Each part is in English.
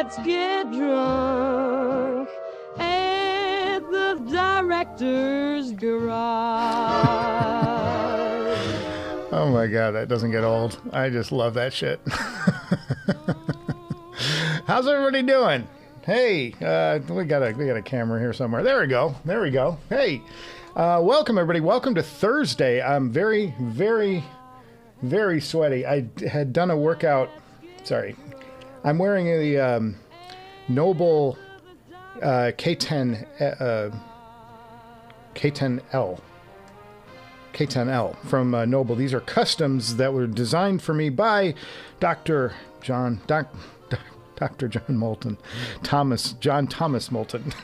Let's get drunk at the director's garage. Oh my God, that doesn't get old. I just love that shit. How's everybody doing? Hey, we got a camera here somewhere. There we go. There we go. Hey, welcome everybody. Welcome to Thursday. I'm very, very, very sweaty. I had done a workout. Sorry. I'm wearing a Noble K10L from Noble. These are customs that were designed for me by Dr. John Moulton. John Thomas Moulton.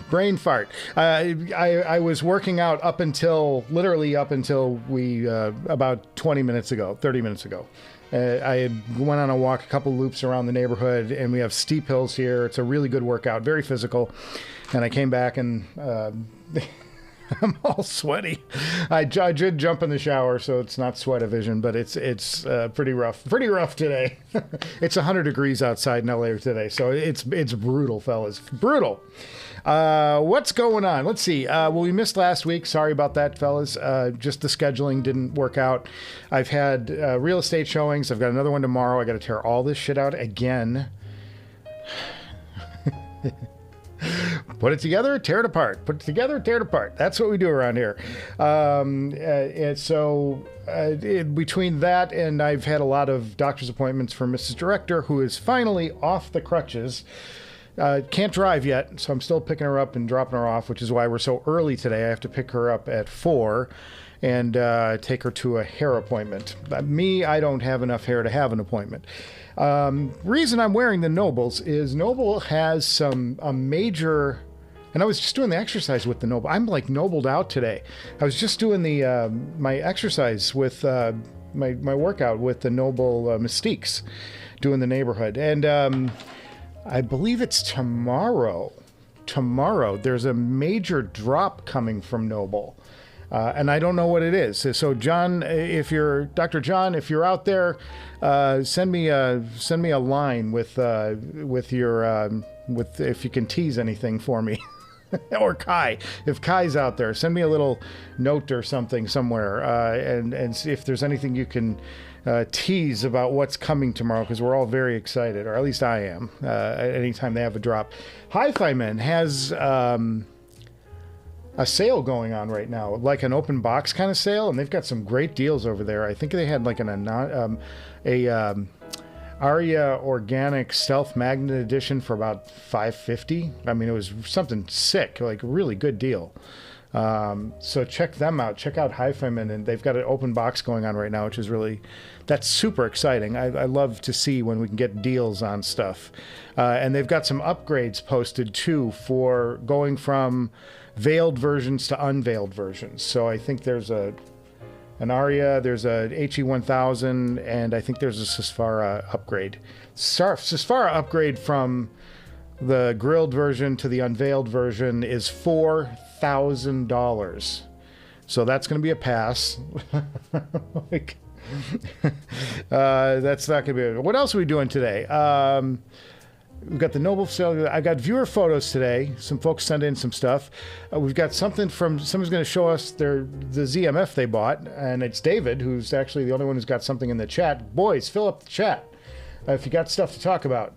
Brain fart. I was working out literally up until we, about 30 minutes ago. I went on a walk, a couple loops around the neighborhood, and we have steep hills here. It's a really good workout, very physical. And I came back and I'm all sweaty. I did jump in the shower, so it's not sweat-o-vision, but it's pretty rough today. It's 100 degrees outside in LA today, so it's brutal, fellas. Brutal. What's going on? Let's see. Well, we missed last week. Sorry about that, fellas. Just the scheduling didn't work out. I've had real estate showings. I've got another one tomorrow. I got to tear all this shit out again. Put it together, tear it apart. Put it together, tear it apart. That's what we do around here. And so between that and I've had a lot of doctor's appointments for Mrs. Director, who is finally off the crutches. Can't drive yet, so I'm still picking her up and dropping her off, which is why we're so early today. I have to pick her up at 4 and take her to a hair appointment. Me, I don't have enough hair to have an appointment. Reason I'm wearing the Nobles is Noble has a major, and I was just doing the exercise with the Noble. I'm like Nobled out today. I was just doing my exercise with my workout with the Noble Mystiques, doing the neighborhood, and I believe it's tomorrow. Tomorrow there's a major drop coming from Noble. And I don't know what it is. So John, Dr. John, if you're out there, send me a line with if you can tease anything for me. Or Kai, if Kai's out there, send me a little note or something somewhere, and see if there's anything you can tease about what's coming tomorrow, because we're all very excited, or at least I am. Anytime they have a drop, HiFiman has a sale going on right now, like an open box kind of sale, and they've got some great deals over there. I think they had like Aria Organic Stealth Magnet Edition for about $550. I mean, it was something sick, like a really good deal. So check them out. Check out HiFiman, and they've got an open box going on right now, which is that's super exciting. I love to see when we can get deals on stuff. And they've got some upgrades posted too for going from veiled versions to unveiled versions. So I think there's an Aria, there's a HE-1000, and I think there's a Sapphire upgrade. Sapphire upgrade from the grilled version to the unveiled version is $4,000. So that's going to be a pass. That's not going to be. What else are we doing today? We've got the Noble sale. I got viewer photos today. Some folks sent in some stuff. We've got something from someone's going to show us the ZMF they bought, and it's David, who's actually the only one who's got something in the chat. Boys, fill up the chat. If you got stuff to talk about,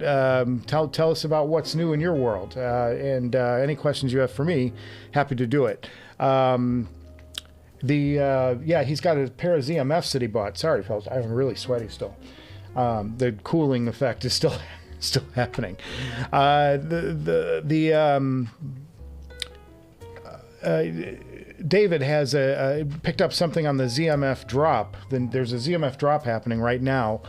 tell us about what's new in your world, and any questions you have for me, happy to do it. He's got a pair of ZMFs that he bought. Sorry, fellas, I'm really sweaty still. The cooling effect is still happening. David has picked up something on the ZMF drop. Then there's a ZMF drop happening right now.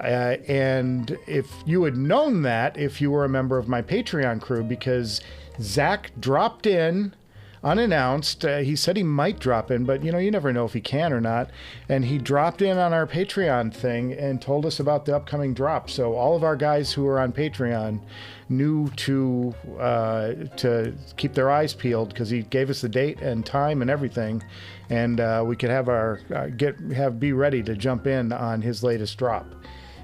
And if you had known that, if you were a member of my Patreon crew, because Zach dropped in unannounced. He said he might drop in, but you never know if he can or not. And he dropped in on our Patreon thing and told us about the upcoming drop. So all of our guys who are on Patreon knew to keep their eyes peeled, because he gave us the date and time and everything, and we could have be ready to jump in on his latest drop.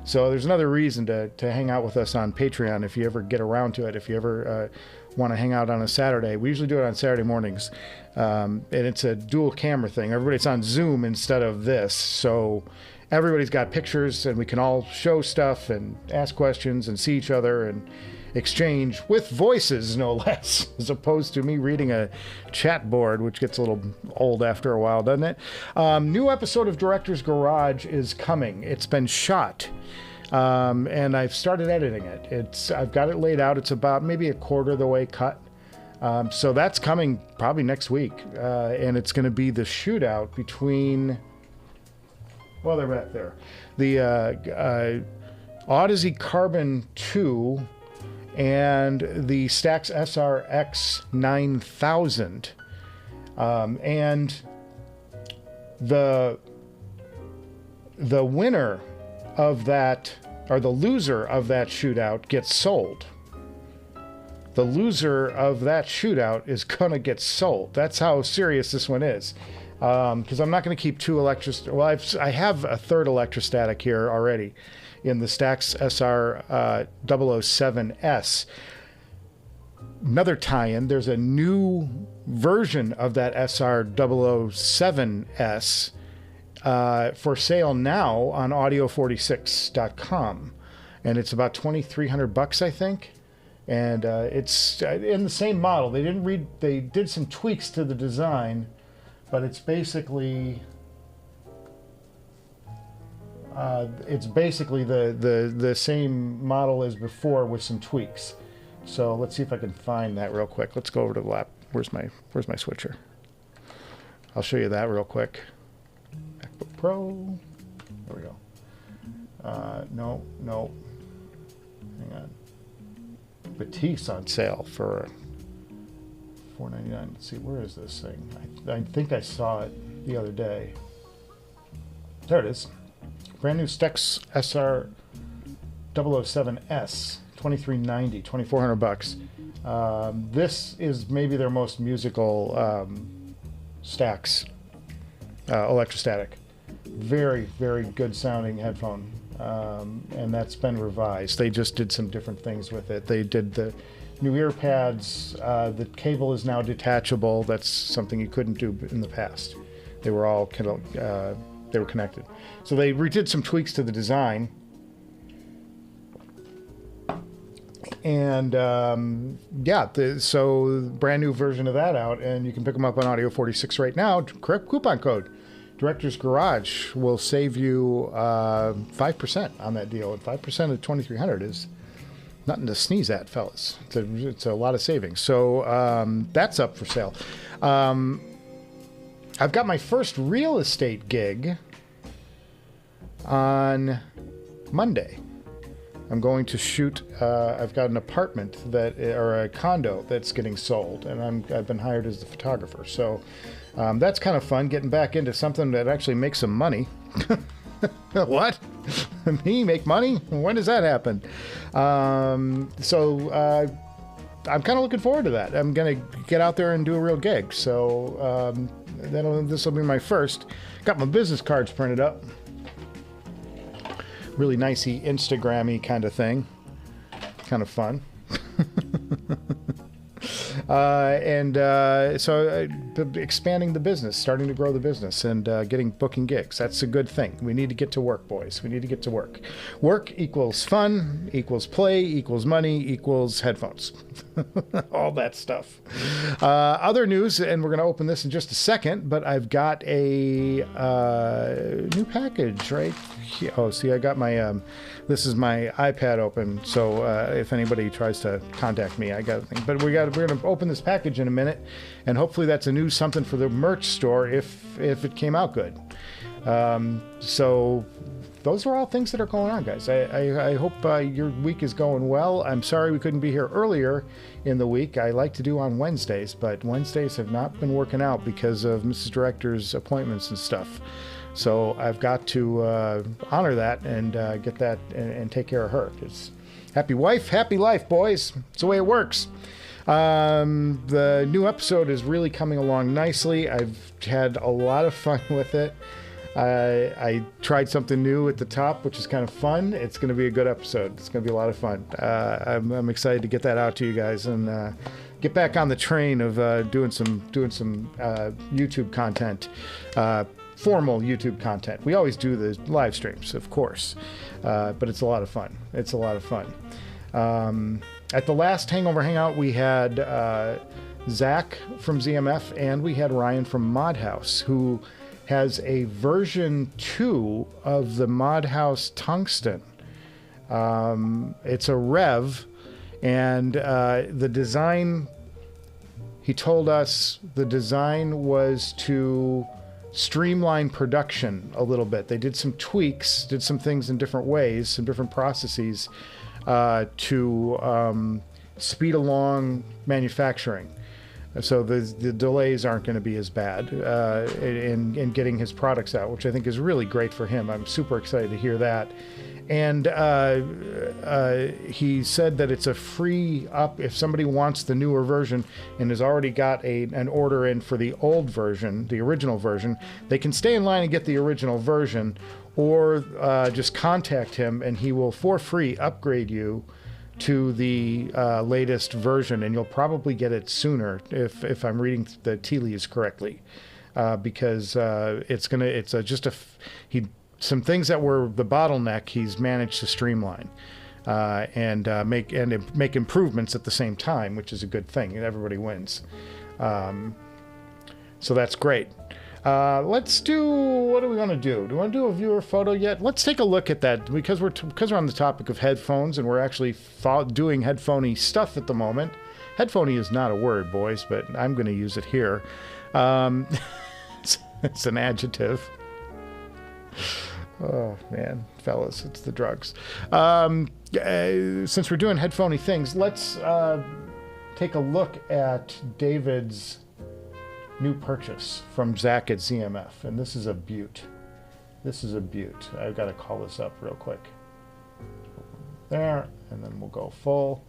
So there's another reason to hang out with us on Patreon if you ever get around to it. If you ever want to hang out on a Saturday, we usually do it on Saturday mornings, and it's a dual camera thing. Everybody's on Zoom instead of this, so everybody's got pictures, and we can all show stuff and ask questions and see each other and exchange with voices, no less, as opposed to me reading a chat board, which gets a little old after a while, doesn't it? New episode of Director's Garage is coming. It's been shot, and I've started editing it. I've got it laid out. It's about maybe a quarter of the way cut. So that's coming probably next week, and it's going to be the shootout between, well, they're back there, the Audeze Carbon 2 and the Stax SR-X9000, and the winner of that, or the loser of that shootout, gets sold. The loser of that shootout is gonna get sold. That's how serious this one is, because I'm not going to keep two well, I have a third electrostatic here already in the Stax SR-007S. Another tie-in, there's a new version of that SR-007S for sale now on audio46.com, and it's about $2,300, I think. And it's in the same model. They did some tweaks to the design, but it's basically the same model as before with some tweaks. So let's see if I can find that real quick. Let's go over to the lap. Where's my switcher? I'll show you that real quick. MacBook Pro. There we go. No. Hang on. Batiste on sale for $4.99. Let's see, where is this thing? I think I saw it the other day. There it is. Brand new Stax SR-007S, $2,390, $2,400. This is maybe their most musical Stax electrostatic. Very, very good sounding headphone. And that's been revised. They just did some different things with it. They did the new ear pads. The cable is now detachable. That's something you couldn't do in the past. They were all they were connected. So they redid some tweaks to the design. And so brand new version of that out, and you can pick them up on Audio 46 right now. Correct coupon code Director's Garage will save you 5% on that deal, and 5% of $2,300 is nothing to sneeze at, fellas. It's a lot of savings. So that's up for sale. I've got my first real estate gig on Monday. I'm going to shoot. I've got an apartment or a condo that's getting sold, and I've been hired as the photographer. So that's kind of fun, getting back into something that actually makes some money. What? Me make money? When does that happen? So I'm kind of looking forward to that. I'm gonna get out there and do a real gig. So this will be my first. Got my business cards printed up. Really nicey, Instagram-y kind of thing. Kind of fun. So expanding the business, starting to grow the business, and booking gigs. That's a good thing. We need to get to work, boys. We need to get to work. Work equals fun, equals play, equals money, equals headphones. All that stuff. Other news, and we're going to open this in just a second, but I've got a new package right here. Oh, see, I got my... this is my iPad open, so if anybody tries to contact me, I got a thing. But we're going to open this package in a minute, and hopefully that's a new something for the merch store if it came out good. So those are all things that are going on, guys. I hope your week is going well. I'm sorry we couldn't be here earlier in the week. I like to do on Wednesdays, but Wednesdays have not been working out because of Mrs. Director's appointments and stuff. So I've got to honor that and get that and take care of her. It's happy wife, happy life, boys. It's the way it works. The new episode is really coming along nicely. I've had a lot of fun with it. I tried something new at the top, which is kind of fun. It's going to be a good episode. It's going to be a lot of fun. I'm excited to get that out to you guys and get back on the train of doing some YouTube content, formal YouTube content. We always do the live streams, of course, but it's a lot of fun. It's a lot of fun. At the last Hangover Hangout, we had Zach from ZMF and we had Ryan from Modhouse, who has a version 2 of the Modhouse Tungsten. It's a Rev, and the design, he told us the design was to streamline production a little bit. They did some tweaks, did some things in different ways, some different processes to speed along manufacturing. So the delays aren't going to be as bad in getting his products out, which I think is really great for him. I'm super excited to hear that. And he said that it's a free up if somebody wants the newer version and has already got an order in for the old version, the original version. They can stay in line and get the original version, or just contact him and he will for free upgrade you to the latest version, and you'll probably get it sooner if I'm reading the tea leaves correctly, because some things that were the bottleneck he's managed to streamline and make improvements at the same time, which is a good thing, and everybody wins. So that's great. Let's do, what do we want to do? Do we want to do a viewer photo yet? Let's take a look at that, because we're on the topic of headphones, and we're actually doing headphoney stuff at the moment. Headphoney is not a word, boys, but I'm going to use it here. It's an adjective. Oh, man, fellas, it's the drugs. Since we're doing headphoney things, let's take a look at David's new purchase from Zach at ZMF, and this is a beaut. This is a beaut. I've got to call this up real quick. There, and then we'll go full.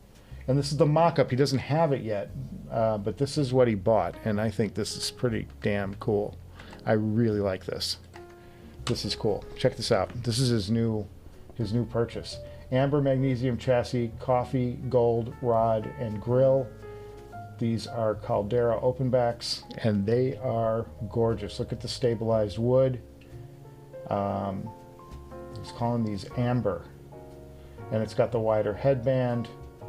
And this is the mock-up. He doesn't have it yet, but this is what he bought, and I think this is pretty damn cool. I really like this. This is cool. Check this out. This is his new purchase. Amber magnesium chassis, coffee, gold, rod, and grill. These are Caldera openbacks, and they are gorgeous. Look at the stabilized wood. He's calling these amber, and it's got the wider headband.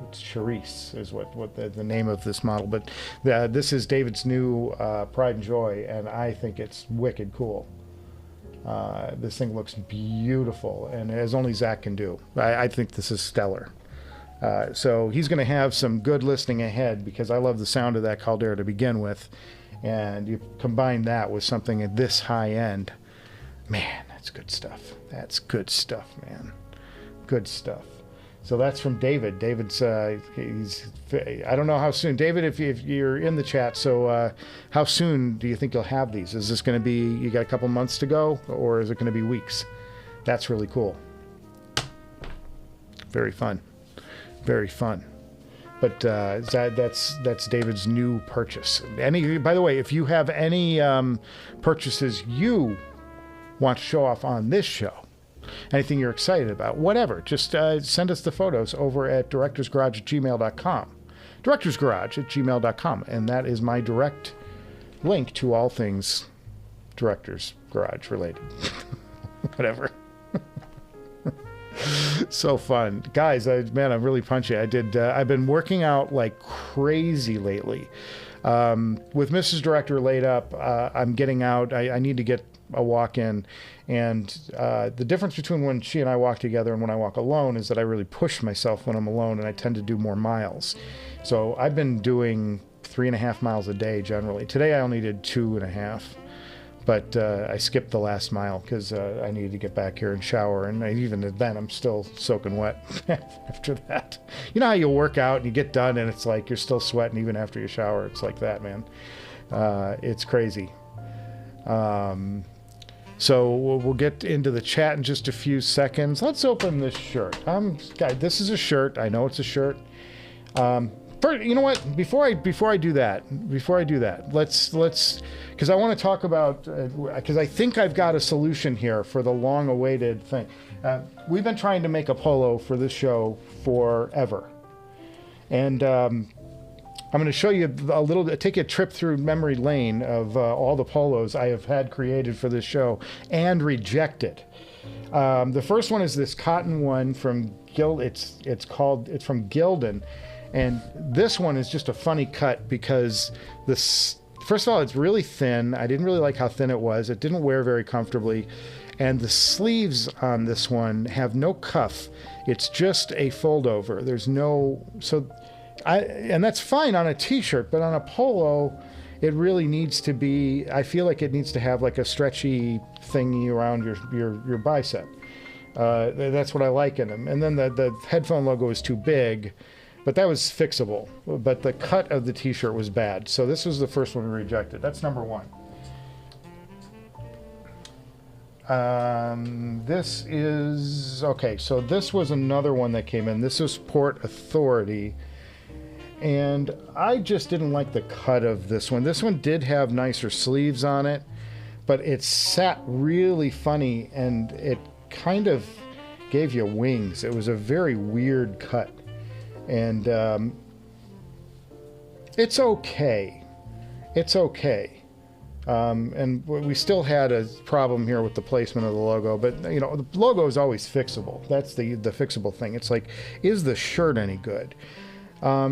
It's Charisse is what the name of this model, but this is David's new pride and joy, and I think it's wicked cool. This thing looks beautiful, and as only Zach can do. I think this is stellar. So he's going to have some good listening ahead, because I love the sound of that Caldera to begin with, and you combine that with something at this high end, man, that's good stuff. That's good stuff, man. Good stuff. So that's from David. David's I don't know how soon. David, if you're in the chat, so how soon do you think you'll have these? Is this going to be, you got a couple months to go, or is it going to be weeks? That's really cool. Very fun. Very fun. But that's David's new purchase. By the way, if you have any purchases you want to show off on this show, anything you're excited about, whatever, just send us the photos over at directorsgarage@gmail.com. Directorsgarage@gmail.com, and that is my direct link to all things Directors Garage related. Whatever. So fun, guys. Man, I'm really punchy. I've been working out like crazy lately. With Mrs. Director laid up, I'm getting out. I need to get a walk in, and the difference between when she and I walk together and when I walk alone is that I really push myself when I'm alone, and I tend to do more miles. So I've been doing 3.5 miles a day generally. Today I only did 2.5. But I skipped the last mile because I needed to get back here and shower. And even then, I'm still soaking wet after that. You know how you work out and you get done and it's like you're still sweating even after you shower. It's like that, man. It's crazy. So we'll get into the chat in just a few seconds. Let's open this shirt. Guys, this is a shirt. I know it's a shirt. First You know what? Before I do that, let's because I want to talk about because I think I've got a solution here for the long-awaited thing. We've been trying to make a polo for this show forever, and I'm going to show you take a trip through memory lane of all the polos I have had created for this show and rejected. The first one is this cotton one from it's from Gildan. And this one is just a funny cut because first of all, it's really thin. I didn't really like how thin it was. It didn't wear very comfortably. And the sleeves on this one have no cuff. It's just a fold over. There's no, and that's fine on a t-shirt, but on a polo, it really needs to be, I feel like it needs to have like a stretchy thingy around your bicep. That's what I like in them. And then the headphone logo is too big. But that was fixable. But the cut of the t-shirt was bad. So this was the first one we rejected. That's number one. This is... Okay, so this was another one that came in. This was Port Authority. And I just didn't like the cut of this one. This one did have nicer sleeves on it. But it sat really funny. And it kind of gave you wings. It was a very weird cut. And it's okay. It's okay. And we still had a problem here with the placement of the logo, but you know, the logo is always fixable. That's the fixable thing. It's like, is the shirt any good?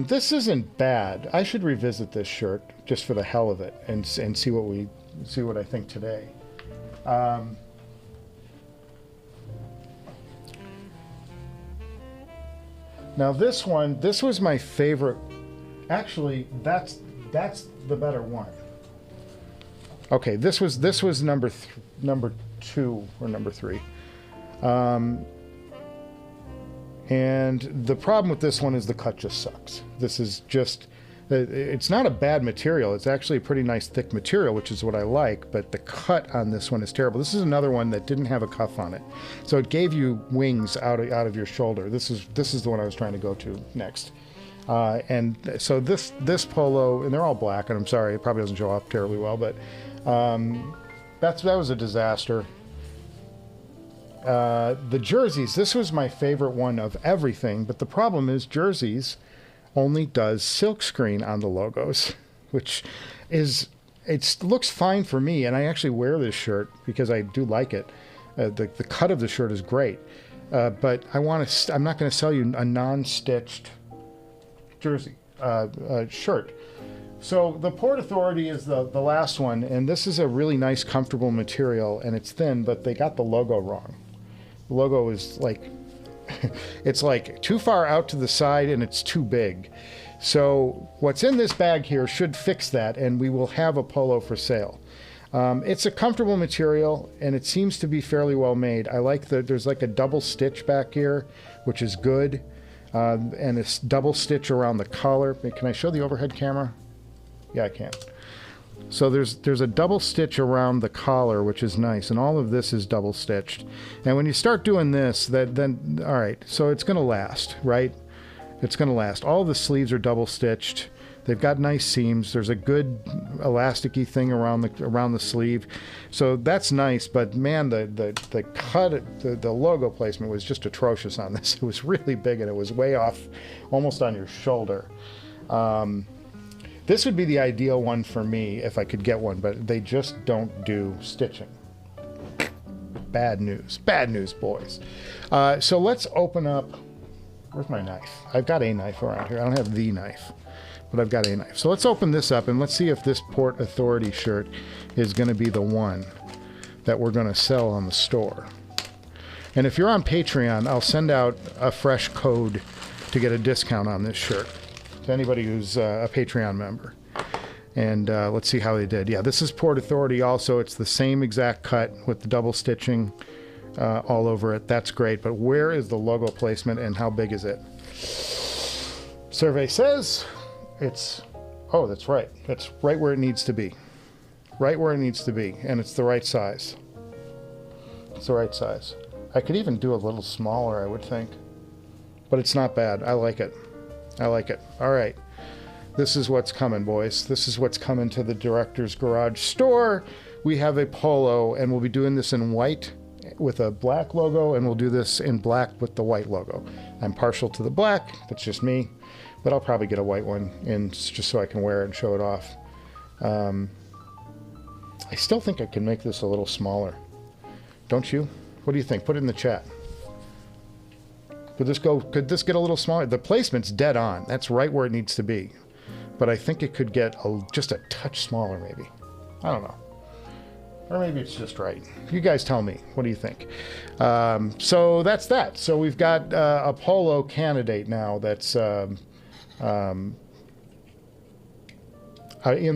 This isn't bad. I should revisit this shirt just for the hell of it and see what I think today. Now this one, this was my favorite. Actually, that's the better one. Okay, this was number 2 or number 3. And the problem with this one is the cut just sucks. This is just, it's not a bad material. It's actually a pretty nice thick material, which is what I like, but the cut on this one is terrible. This is another one that didn't have a cuff on it. So it gave you wings out of your shoulder. This is the one I was trying to go to next. And so this polo, and they're all black, and I'm sorry, it probably doesn't show up terribly well, but that was a disaster. The jerseys, this was my favorite one of everything, but the problem is jerseys only does silkscreen on the logos, which is, it looks fine for me, and I actually wear this shirt because I do like it. The cut of the shirt is great, but I'm not going to sell you a non-stitched jersey shirt. So the Port Authority is the last one, and this is a really nice, comfortable material, and it's thin, but they got the logo wrong. The logo is like, it's like too far out to the side, and it's too big. So what's in this bag here should fix that, and we will have a polo for sale. It's a comfortable material, and it seems to be fairly well made. I like there's like a double stitch back here, which is good, and it's double stitch around the collar. Can I show the overhead camera? Yeah, I can. So there's a double stitch around the collar, which is nice, and all of this is double stitched. And when you start doing this, then all right, so it's going to last, right? It's going to last. All the sleeves are double stitched. They've got nice seams. There's a good elasticy thing around the sleeve, so that's nice. But man, the cut, the logo placement was just atrocious on this. It was really big, and it was way off, almost on your shoulder. This would be the ideal one for me if I could get one, but they just don't do stitching. Bad news, boys. So let's open up. Where's my knife? I've got a knife around here. I don't have the knife, but I've got a knife. So let's open this up and let's see if this Port Authority shirt is going to be the one that we're going to sell on the store. And if you're on Patreon, I'll send out a fresh code to get a discount on this shirt to anybody who's a Patreon member. And let's see how they did. Yeah, this is Port Authority also. It's the same exact cut with the double stitching all over it. That's great. But where is the logo placement and how big is it? Survey says it's, oh, that's right. That's right where it needs to be. Right where it needs to be. And it's the right size. It's the right size. I could even do a little smaller, I would think. But it's not bad. I like it. I like it. All right. This is what's coming, boys. This is what's coming to the Director's Garage store. We have a polo, and we'll be doing this in white with a black logo, and we'll do this in black with the white logo. I'm partial to the black. That's just me. But I'll probably get a white one in just so I can wear it and show it off. I still think I can make this a little smaller. Don't you? What do you think? Put it in the chat. Could this get a little smaller? The placement's dead on. That's right where it needs to be. But I think it could get just a touch smaller, maybe. I don't know. Or maybe it's just right. You guys tell me. What do you think? So that's that. So we've got a polo candidate now that's in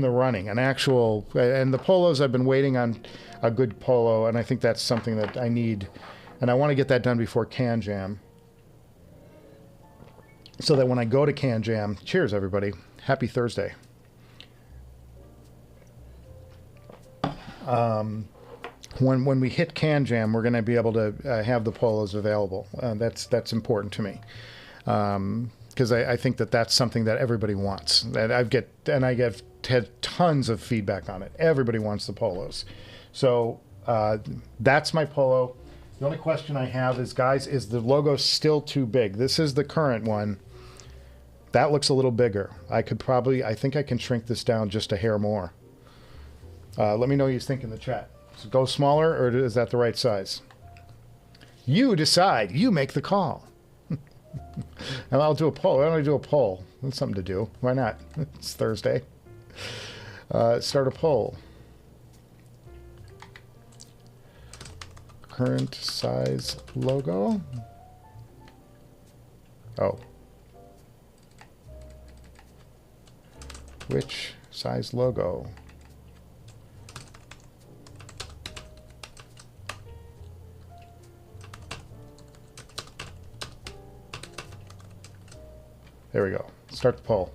the running. An actual... And the polos, I've been waiting on a good polo, and I think that's something that I need. And I want to get that done before Can Jam. So that when I go to Can Jam... Cheers, everybody. Happy Thursday. When we hit Can Jam, we're going to be able to have the polos available. That's important to me, because I think that that's something that everybody wants. That I have had tons of feedback on it. Everybody wants the polos, so that's my polo. The only question I have is, guys, is the logo still too big? This is the current one. That looks a little bigger. I think I can shrink this down just a hair more. Let me know what you think in the chat. So go smaller, or is that the right size? You decide. You make the call. And I'll do a poll. Why don't I do a poll? That's something to do. Why not? It's Thursday. Start a poll. Current size logo. Oh. Which size logo? There we go. Start the poll.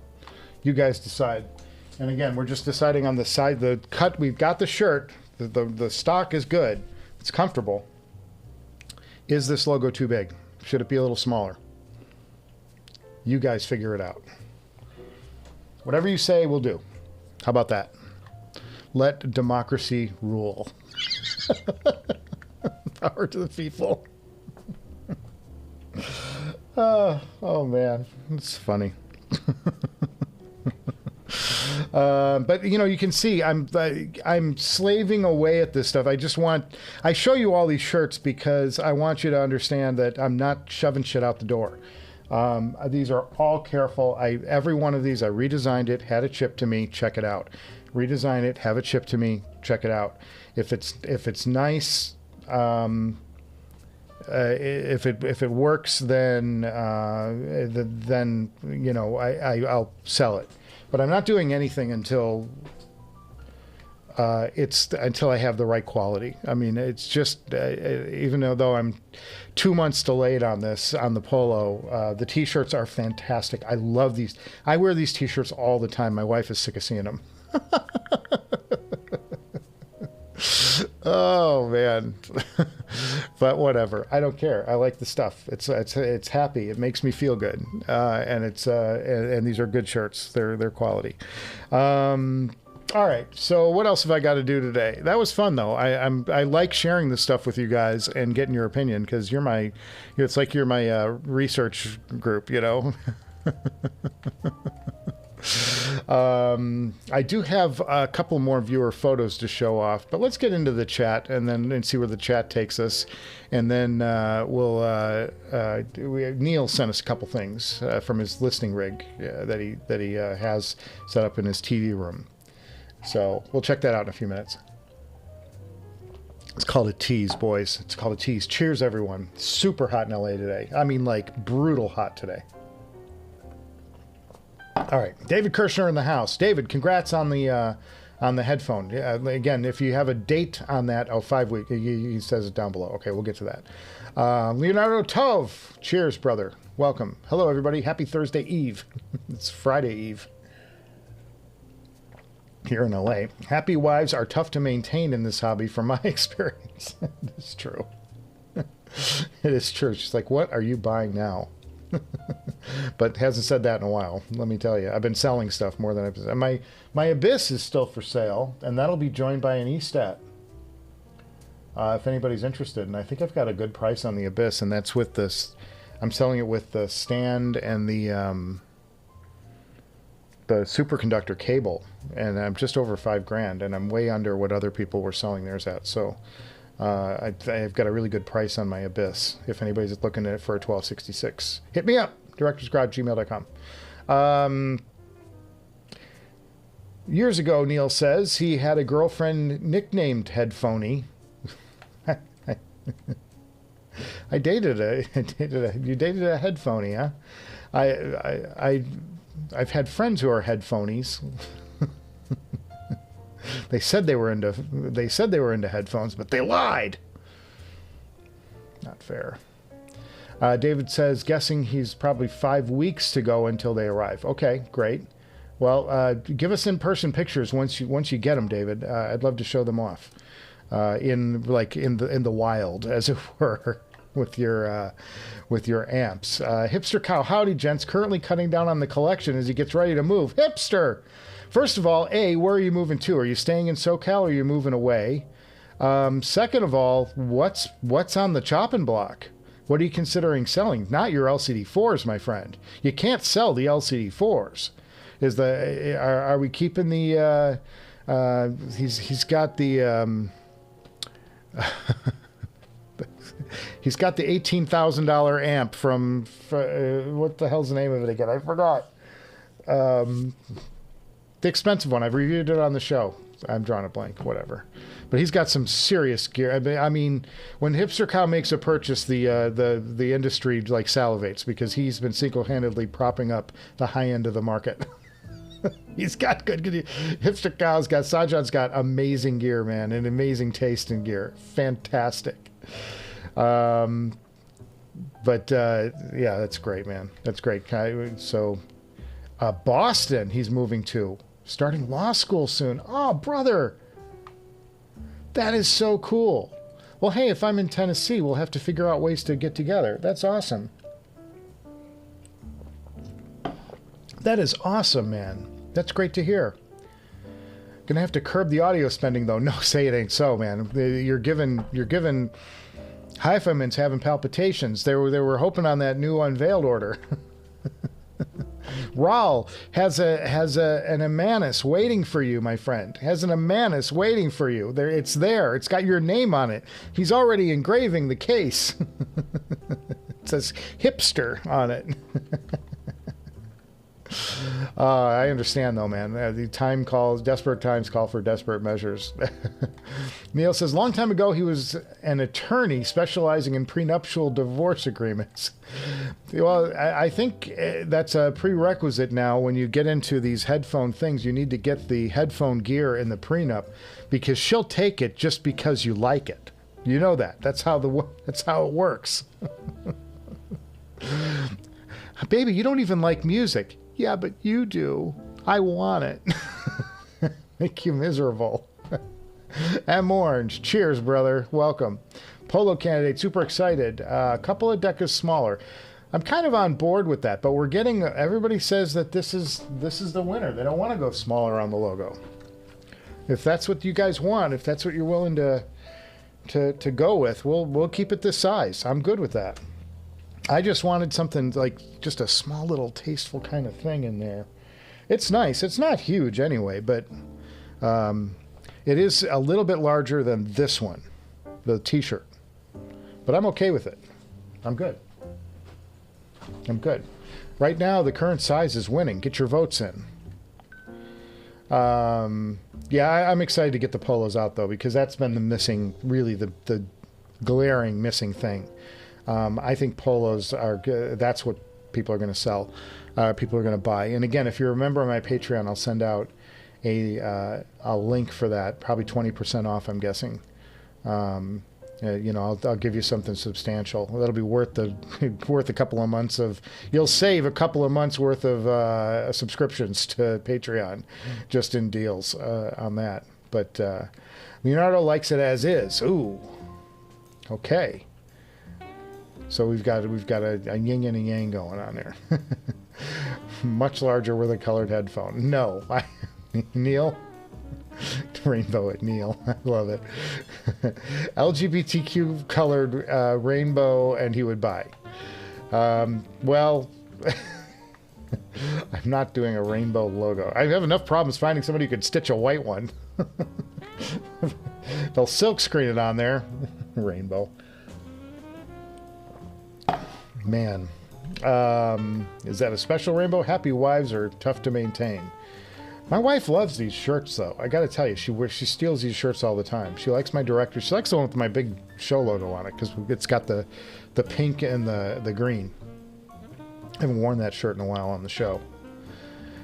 You guys decide. And again, we're just deciding on the side, the cut. We've got the shirt. The stock is good. It's comfortable. Is this logo too big? Should it be a little smaller? You guys figure it out. Whatever you say, we'll do. How about that? Let democracy rule. Power to the people. Oh man, it's funny. But you know, you can see I'm slaving away at this stuff. I show you all these shirts because I want you to understand that I'm not shoving shit out the door. These are all careful. Every one of these, I redesigned it, had it shipped to me, check it out. Redesign it, have it shipped to me, check it out. If it's nice, if it works, then you know, I'll sell it. But I'm not doing anything until until I have the right quality. I mean, it's just even though I'm 2 months delayed on this, on the polo, the t-shirts are fantastic. I love these. I wear these t-shirts all the time. My wife is sick of seeing them. Oh man. But whatever, I don't care. I like the stuff. It's happy. It makes me feel good, and and these are good shirts. They're quality. All right, so what else have I got to do today? That was fun though. I like sharing this stuff with you guys and getting your opinion, because it's like you're my research group, you know. I do have a couple more viewer photos to show off, but let's get into the chat and see where the chat takes us. And then Neil sent us a couple things from his listening rig that he has set up in his TV room. So we'll check that out in a few minutes. It's called a tease, boys. It's called a tease. Cheers, everyone. Super hot in LA today. I mean, like, brutal hot today. All right, David Kirshner in the house. David, congrats on the headphone. Again, if you have a date on that, 5 weeks. He says it down below. Okay, we'll get to that. Leonardo Tove, cheers, brother. Welcome. Hello, everybody. Happy Thursday Eve. It's Friday Eve here in LA. Happy wives are tough to maintain in this hobby, from my experience. It's true. It is true. She's like, what are you buying now? But hasn't said that in a while. Let me tell you, I've been selling stuff more than I've been. My Abyss is still for sale, and that'll be joined by an E-Stat. If anybody's interested, and I think I've got a good price on the Abyss, and that's with this. I'm selling it with the stand and the superconductor cable, and I'm just over $5,000, and I'm way under what other people were selling theirs at. So I've got a really good price on my Abyss. If anybody's looking at it for a 1266, hit me up. directorsgarage@gmail.com. Years ago, Neil says he had a girlfriend nicknamed Headphony. You dated a headphony, huh? I've had friends who are headphonies. They said they were into headphones, but they lied. Not fair. David says, guessing he's probably 5 weeks to go until they arrive. Okay, great. Well, give us in-person pictures once you get them, David. I'd love to show them off. In the wild, as it were, with your amps. Hipster Cow, howdy, gents. Currently cutting down on the collection as he gets ready to move. Hipster. First of all, where are you moving to? Are you staying in SoCal or are you moving away? Second of all, what's on the chopping block? What are you considering selling? Not your LCD4s, my friend. You can't sell the LCD4s. Are we keeping the? He's got the. He's got the $18,000 amp from what the hell's the name of it again? I forgot. The expensive one. I've reviewed it on the show. I'm drawing a blank. Whatever. But he's got some serious gear. I mean, when Hipster Cow makes a purchase, the industry like salivates because he's been single-handedly propping up the high end of the market. He's got good. Hipster Cow's got Sajan's got amazing gear, man, and amazing taste in gear. Fantastic. Yeah, that's great, man. That's great. So, Boston, he's moving to, starting law school soon. Oh, brother, that is so cool. Well, hey, if I'm in Tennessee, we'll have to figure out ways to get together. That's awesome. That is awesome, man. That's great to hear. Gonna have to curb the audio spending, though. No, say it ain't so, man. You're giving HiFiman's having palpitations. They were hoping on that new unveiled order. Raul has an Amanus waiting for you, my friend. Has an Amanus waiting for you. It's there. It's got your name on it. He's already engraving the case. It says hipster on it. I understand, though, man. Desperate times call for desperate measures. Neil says, long time ago, he was an attorney specializing in prenuptial divorce agreements. Well, I think that's a prerequisite now. When you get into these headphone things, you need to get the headphone gear in the prenup because she'll take it just because you like it. You know that. That's how it works. Baby, you don't even like music. Yeah, but you do. I want it. Make you miserable. M Orange. Cheers, brother. Welcome. Polo candidate. Super excited. A couple of decas smaller. I'm kind of on board with that, but we're getting... Everybody says that this is the winner. They don't want to go smaller on the logo. If that's what you guys want, if that's what you're willing to go with, we'll keep it this size. I'm good with that. I just wanted something like just a small little tasteful kind of thing in there. It's nice. It's not huge anyway, but it is a little bit larger than this one, the t-shirt. But I'm okay with it. I'm good. Right now, the current size is winning. Get your votes in. Yeah, I'm excited to get the polos out, though, because that's been the missing, really the glaring missing thing. I think polos are good. That's what people are going to sell. People are going to buy. And again, if you're a member of my Patreon, I'll send out a link for that. Probably 20% off, I'm guessing. I'll give you something substantial. That'll be worth a couple of months of. You'll save a couple of months worth of subscriptions to Patreon, just in deals on that. But Leonardo likes it as is. Ooh, okay. So we've got a yin and a yang going on there. Much larger with a colored headphone. No, Neil. Rainbow at Neil. I love it. LGBTQ colored rainbow, and he would buy. Well, I'm not doing a rainbow logo. I have enough problems finding somebody who could stitch a white one. They'll silk screen it on there. Rainbow. Man. Is that a special rainbow? Happy wives are tough to maintain. My wife loves these shirts, though. I got to tell you, she steals these shirts all the time. She likes my director. She likes the one with my big show logo on it because it's got the pink and the green. I haven't worn that shirt in a while on the show.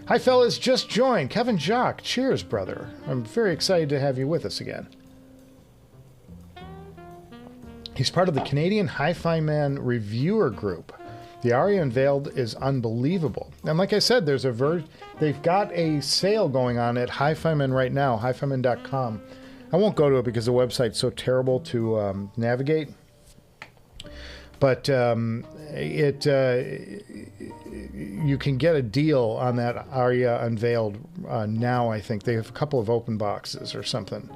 Hi, fellas. Just joined. Kevin Jock. Cheers, brother. I'm very excited to have you with us again. He's part of the Canadian HiFiman reviewer group. The Aria Unveiled is unbelievable. And like I said, they've got a sale going on at HiFiman right now, hifiman.com. I won't go to it because the website's so terrible to navigate. But you can get a deal on that Aria Unveiled now, I think. They have a couple of open boxes or something.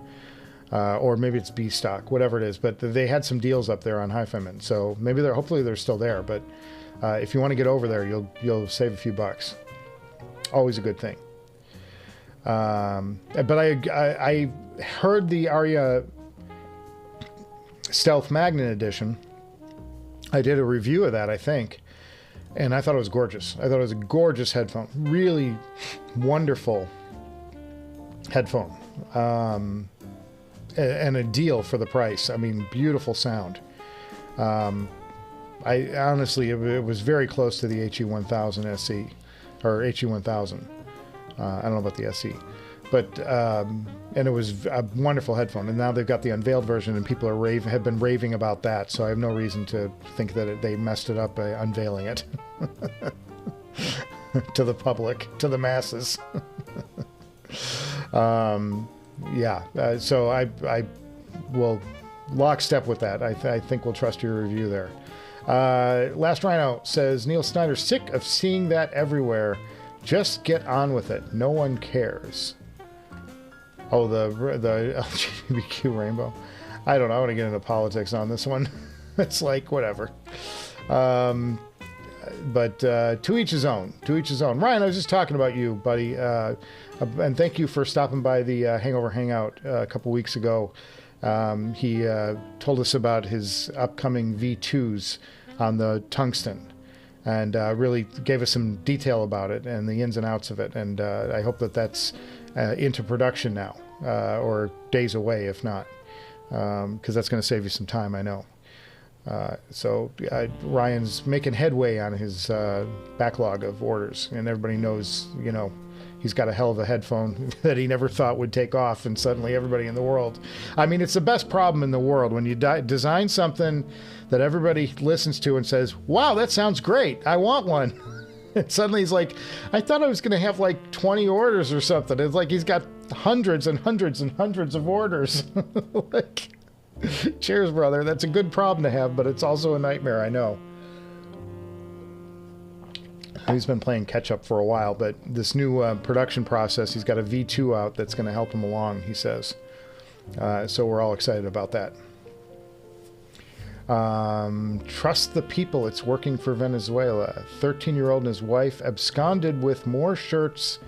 Or maybe it's B stock, whatever it is. But they had some deals up there on HiFiman. So maybe hopefully they're still there. But if you want to get over there, you'll save a few bucks. Always a good thing. But I heard the Aria Stealth Magnet Edition. I did a review of that, I think, and I thought it was gorgeous. I thought it was a gorgeous headphone. Really wonderful headphone. And a deal for the price. I mean, beautiful sound. I honestly, it was very close to the HE-1000 SE, or HE-1000. I don't know about the SE, but and it was a wonderful headphone. And now they've got the unveiled version, and people have been raving about that. So I have no reason to think that they messed it up by unveiling it to the public, to the masses. So I will lockstep with that. I think we'll trust your review there. Last Rhino says, Neil Snyder, sick of seeing that everywhere. Just get on with it. No one cares. Oh, the LGBTQ rainbow. I don't know. I want to get into politics on this one. It's like, whatever. But to each his own. To each his own. Ryan, I was just talking about you, buddy. And thank you for stopping by the Hangover Hangout a couple weeks ago. He told us about his upcoming V2s on the tungsten, and really gave us some detail about it and the ins and outs of it. And I hope that that's into production now, or days away if not, because that's going to save you some time, I know. So Ryan's making headway on his backlog of orders, and everybody knows, he's got a hell of a headphone that he never thought would take off, and suddenly everybody in the world. I mean, it's the best problem in the world when you design something that everybody listens to and says, wow, that sounds great. I want one. And suddenly he's like, I thought I was going to have like 20 orders or something. It's like he's got hundreds and hundreds and hundreds of orders. Cheers, brother. That's a good problem to have, but it's also a nightmare, I know. He's been playing catch up for a while, but this new production process, he's got a V2 out that's going to help him along, he says. So we're all excited about that. Trust the people. It's working for Venezuela. 13-year-old and his wife absconded with more shirts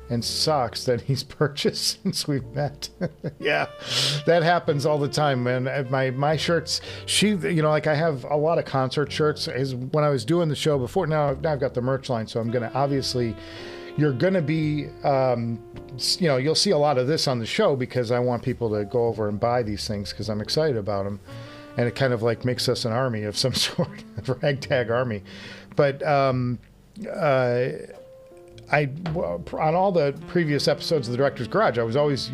and socks that he's purchased since we've met. Yeah, that happens all the time, man. My shirts, like I have a lot of concert shirts. When I was doing the show before, now I've got the merch line, so I'm going to, obviously, you're going to be, you'll see a lot of this on the show because I want people to go over and buy these things because I'm excited about them. And it kind of like makes us an army of some sort, a ragtag army. But on all the previous episodes of the Director's Garage, I was always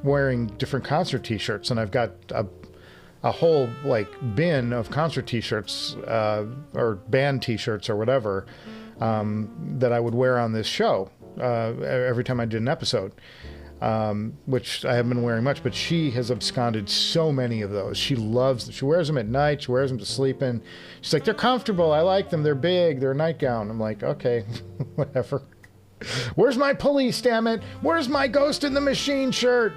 wearing different concert t-shirts, and I've got a whole like bin of concert t-shirts or band t-shirts or whatever that I would wear on this show every time I did an episode. which I haven't been wearing much, but she has absconded so many of those. She wears them at night. She wears them to sleep in. She's like, they're comfortable. I like them. They're big. They're a nightgown. I'm like, okay, whatever. Where's my police, damn it? Where's my Ghost in the Machine shirt?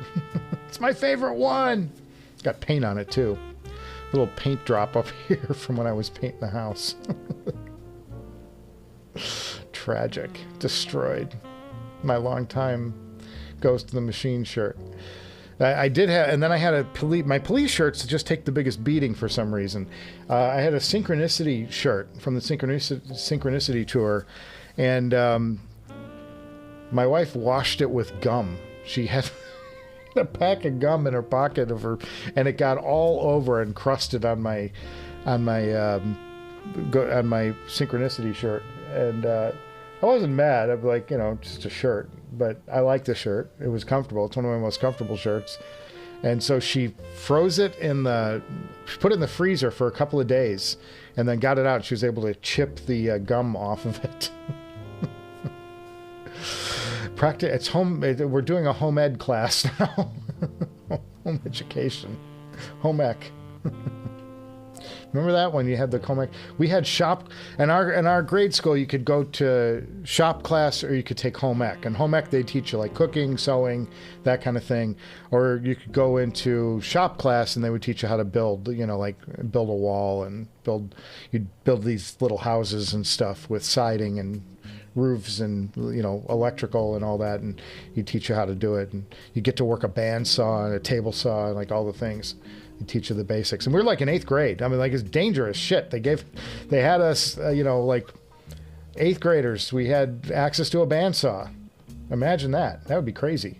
It's my favorite one. It's got paint on it, too. A little paint drop up here from when I was painting the house. Tragic. Destroyed. My longtime Ghost in the Machine shirt. I did have, and then I had my police shirts to just take the biggest beating for some reason. I had a Synchronicity shirt from the Synchronicity tour, and my wife washed it with gum. She had a pack of gum in her pocket and it got all over and crusted on my Synchronicity shirt. And I wasn't mad. I'm like, just a shirt. But I like the shirt. It was comfortable. It's one of my most comfortable shirts. And so she froze it she put it in the freezer for a couple of days and then got it out. She was able to chip the gum off of it. We're doing a home ed class now. Home education. Home ec. Remember that when you had the home ec? We had shop, in our grade school, you could go to shop class or you could take home ec. And home ec, they teach you like cooking, sewing, that kind of thing. Or you could go into shop class and they would teach you how to build, like build a wall and you'd build these little houses and stuff with siding and roofs and electrical and all that, and you teach you how to do it, and you get to work a bandsaw and a table saw and like all the things. They teach you the basics, and we were like in 8th grade. I mean, like, it's dangerous shit. They had us, like 8th graders. We had access to a bandsaw. Imagine that. That would be crazy.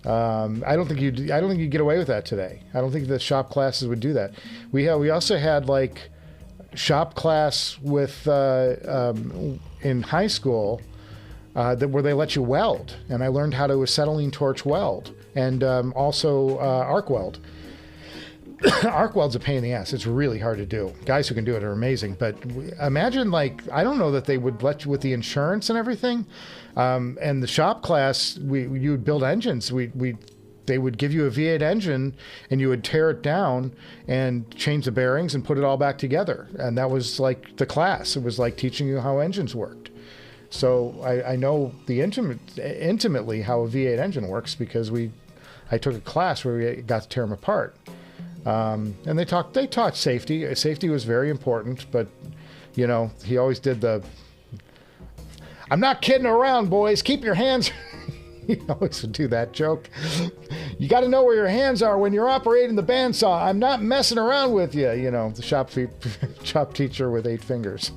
I don't think you'd get away with that today. I don't think the shop classes would do that. We also had like shop class with in high school where they let you weld, and I learned how to acetylene torch weld and also arc weld. Arc weld's a pain in the ass. It's really hard to do. Guys who can do it are amazing, but imagine, like, I don't know that they would let you with the insurance and everything. And the shop class, you would build engines. They would give you a V8 engine and you would tear it down and change the bearings and put it all back together. And that was like the class. It was like teaching you how engines worked. So I know intimately how a V8 engine works because I took a class where we got to tear them apart. And they taught safety. Safety was very important, but he always did I'm not kidding around, boys. Keep your hands. He always would do that joke. You got to know where your hands are when you're operating the bandsaw. I'm not messing around with you. The shop teacher with 8 fingers.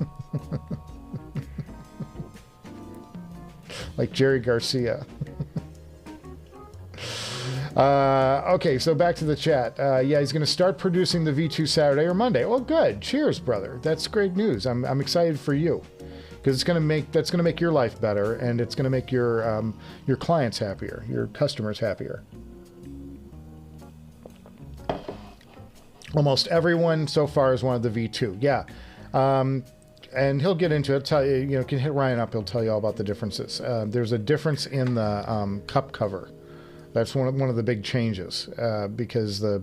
Like Jerry Garcia. Okay, so back to the chat. Yeah, he's going to start producing the V2 Saturday or Monday. Well, good. Cheers, brother. That's great news. I'm excited for you. Because that's going to make your life better, and it's going to make your clients happier, your customers happier. Almost everyone so far has wanted the V2. Yeah, and he'll get into it. Can hit Ryan up. He'll tell you all about the differences. There's a difference in the cup cover. That's one of the big changes because the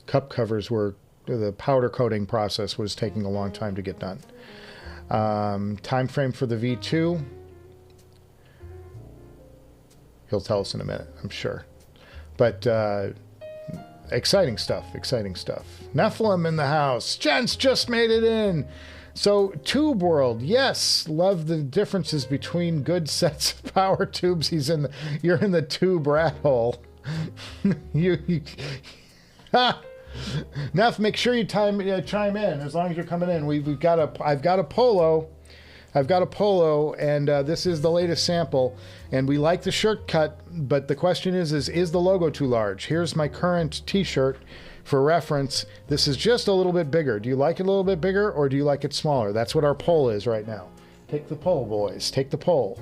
cup covers the powder coating process was taking a long time to get done. Time frame for the V2, he'll tell us in a minute, I'm sure. But exciting stuff. Nephilim in the house. Jen's just made it in. So, Tube World, yes, love the differences between good sets of power tubes. You're in the tube rat hole. Neff, make sure you chime in as long as you're coming in. I've got a polo, and this is the latest sample. And we like the shirt cut, but the question is the logo too large? Here's my current T-shirt for reference. This is just a little bit bigger. Do you like it a little bit bigger, or do you like it smaller? That's what our poll is right now. Take the poll, boys. Take the poll.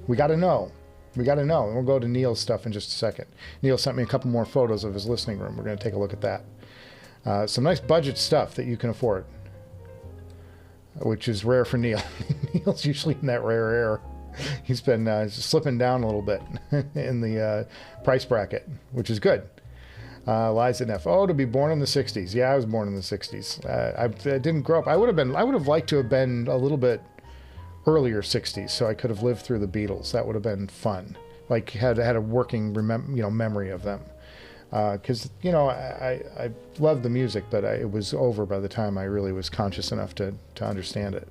We got to know. And we'll go to Neil's stuff in just a second. Neil sent me a couple more photos of his listening room. We're going to take a look at that. Some nice budget stuff that you can afford, which is rare for Neil. Neil's usually in that rare air. He's been slipping down a little bit in the price bracket, which is good. Liza Neff. Oh, to be born in the 60s. Yeah, I was born in the 60s. I didn't grow up. I would have liked to have been a little bit earlier 60s, so I could have lived through the Beatles. That would have been fun. Like, had a working memory of them. Because, I loved the music, but it was over by the time I really was conscious enough to understand it.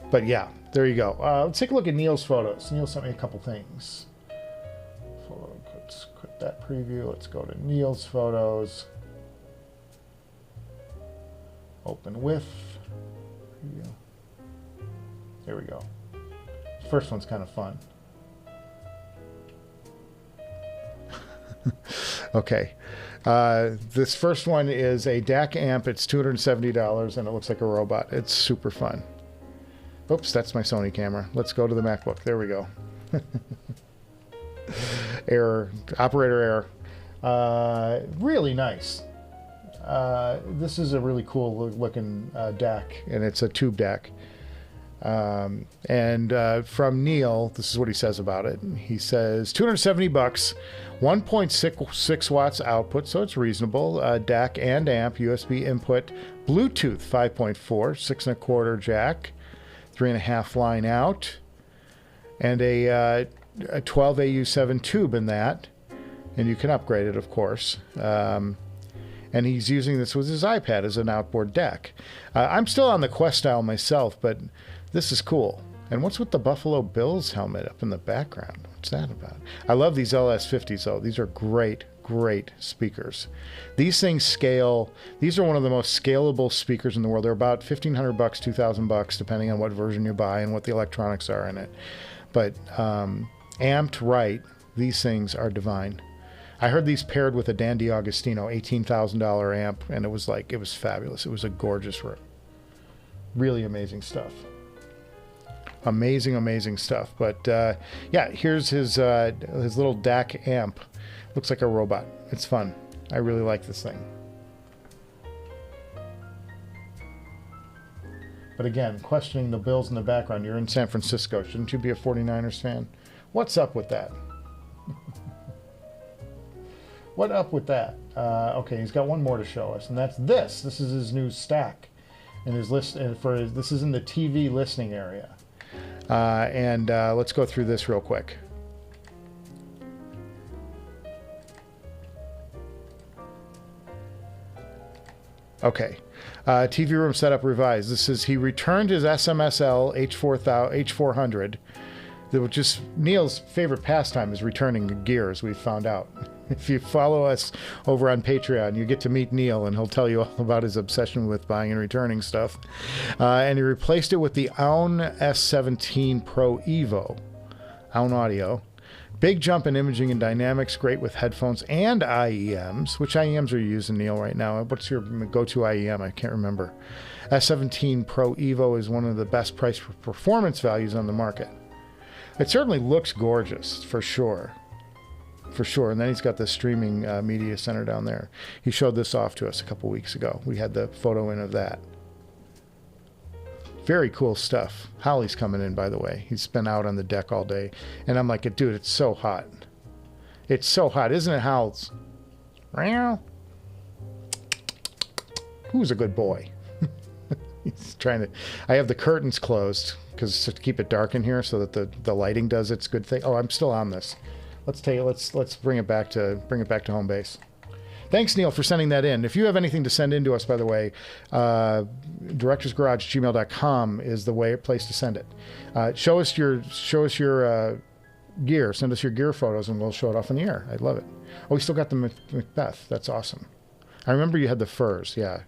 But yeah, there you go. Let's take a look at Neil's photos. Neil sent me a couple things. Let's quit that preview. Let's go to Neil's photos. Open with preview. There we go. First one's kind of fun. Okay. This first one is a DAC amp. It's $270 and it looks like a robot. It's super fun. Oops, that's my Sony camera. Let's go to the MacBook. There we go. Error. Operator error. Really nice. This is a really cool looking DAC, and it's a tube DAC. From Neil, this is what he says about it. He says $270, 1.6 watts output, so it's reasonable. DAC and amp, USB input, Bluetooth 5.4, 6.25 jack, 3.5 line out, and a 12 AU7 tube in that, and you can upgrade it, of course. And he's using this with his iPad as an outboard DAC. I'm still on the Quest style myself, but this is cool. And what's with the Buffalo Bills helmet up in the background? What's that about? I love these LS50s, though. These are great, great speakers. These things scale. These are one of the most scalable speakers in the world. They're about $1,500, $2,000, depending on what version you buy and what the electronics are in it. But amped right, these things are divine. I heard these paired with a Dan D'Agostino $18,000 amp, and it was fabulous. It was a gorgeous room. Really amazing stuff. Amazing, amazing stuff. But yeah, here's his little DAC amp. Looks like a robot. It's fun. I really like this thing. But again, questioning the Bills in the background. You're in San Francisco. Shouldn't you be a 49ers fan? What's up with that? What up with that? Okay, he's got one more to show us, and that's this. This is his new stack, and his list. And this is in the TV listening area. Let's go through this real quick. Okay, TV room setup revised. This is he returned his SMSL H400. Which is Neil's favorite pastime is returning gear, as we've found out. If you follow us over on Patreon, you get to meet Neil, and he'll tell you all about his obsession with buying and returning stuff. And he replaced it with the Aun S17 Pro Evo. Aun Audio. Big jump in imaging and dynamics, great with headphones and IEMs. Which IEMs are you using, Neil, right now? What's your go-to IEM? I can't remember. S17 Pro Evo is one of the best price for performance values on the market. It certainly looks gorgeous, for sure. For sure. And then he's got the streaming media center down there. He showed this off to us a couple weeks ago. We had the photo in of that. Very cool stuff. Holly's coming in, by the way. He's been out on the deck all day. And I'm like, dude, it's so hot. It's so hot. Isn't it, Howls? Who's a good boy? He's trying to... I have the curtains closed because to keep it dark in here so that the lighting does its good thing. Oh, I'm still on this. Let's bring it back to home base. Thanks, Neil, for sending that in. If you have anything to send in to us, by the way, directorsgarage@gmail.com is the place to send it. Show us your gear. Send us your gear photos, and we'll show it off in the air. I'd love it. Oh, we still got the Macbeth. That's awesome. I remember you had the furs. Yeah,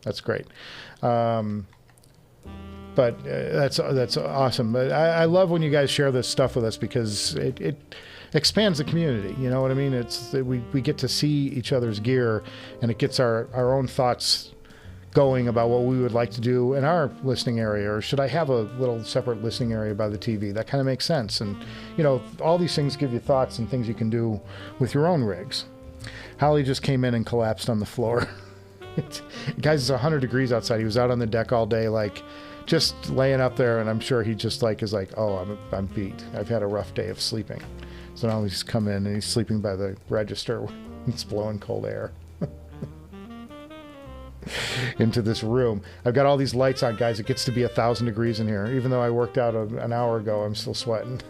that's great. But that's awesome. But I love when you guys share this stuff with us because it expands the community. You know what I mean? We get to see each other's gear, and it gets our own thoughts going about what we would like to do in our listening area, or should I have a little separate listening area by the TV? That kind of makes sense. And all these things give you thoughts and things you can do with your own rigs. Holly just came in and collapsed on the floor. Guys, it's 100 degrees outside. He was out on the deck all day, like just laying up there, and I'm sure he just like is like, oh, I'm beat. I've had a rough day of sleeping. So now he's come in and he's sleeping by the register. It's blowing cold air into this room. I've got all these lights on, guys. It gets to be 1,000 degrees in here. Even though I worked out an hour ago, I'm still sweating.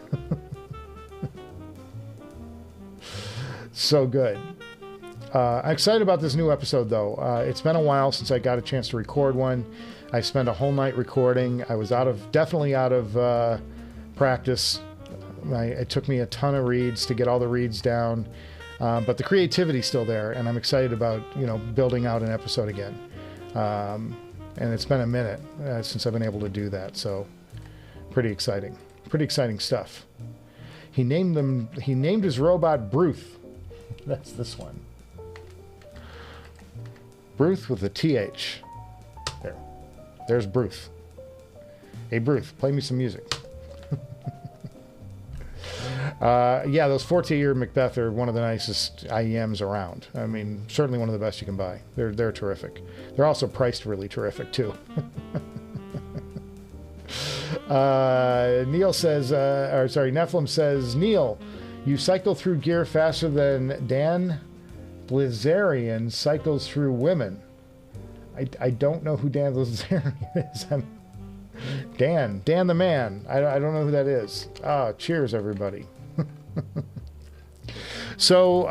So good. I'm excited about this new episode, though. It's been a while since I got a chance to record one. I spent a whole night recording. I was definitely out of practice. It took me a ton of reads to get all the reads down, but the creativity's still there, and I'm excited about building out an episode again. And it's been a minute since I've been able to do that, so pretty exciting stuff. He named his robot Bruth. That's this one. Bruth with a TH. There's Bruth. Hey Bruth, play me some music. Yeah, those Fortier Macbeth are one of the nicest IEMs around. I mean, certainly one of the best you can buy. They're terrific. They're also priced really terrific too. Neil says, Nephilim says, Neil, you cycle through gear faster than Dan Blazarian cycles through women. I don't know who Dan Blazarian is. Dan the man. I don't know who that is. Cheers, everybody. So,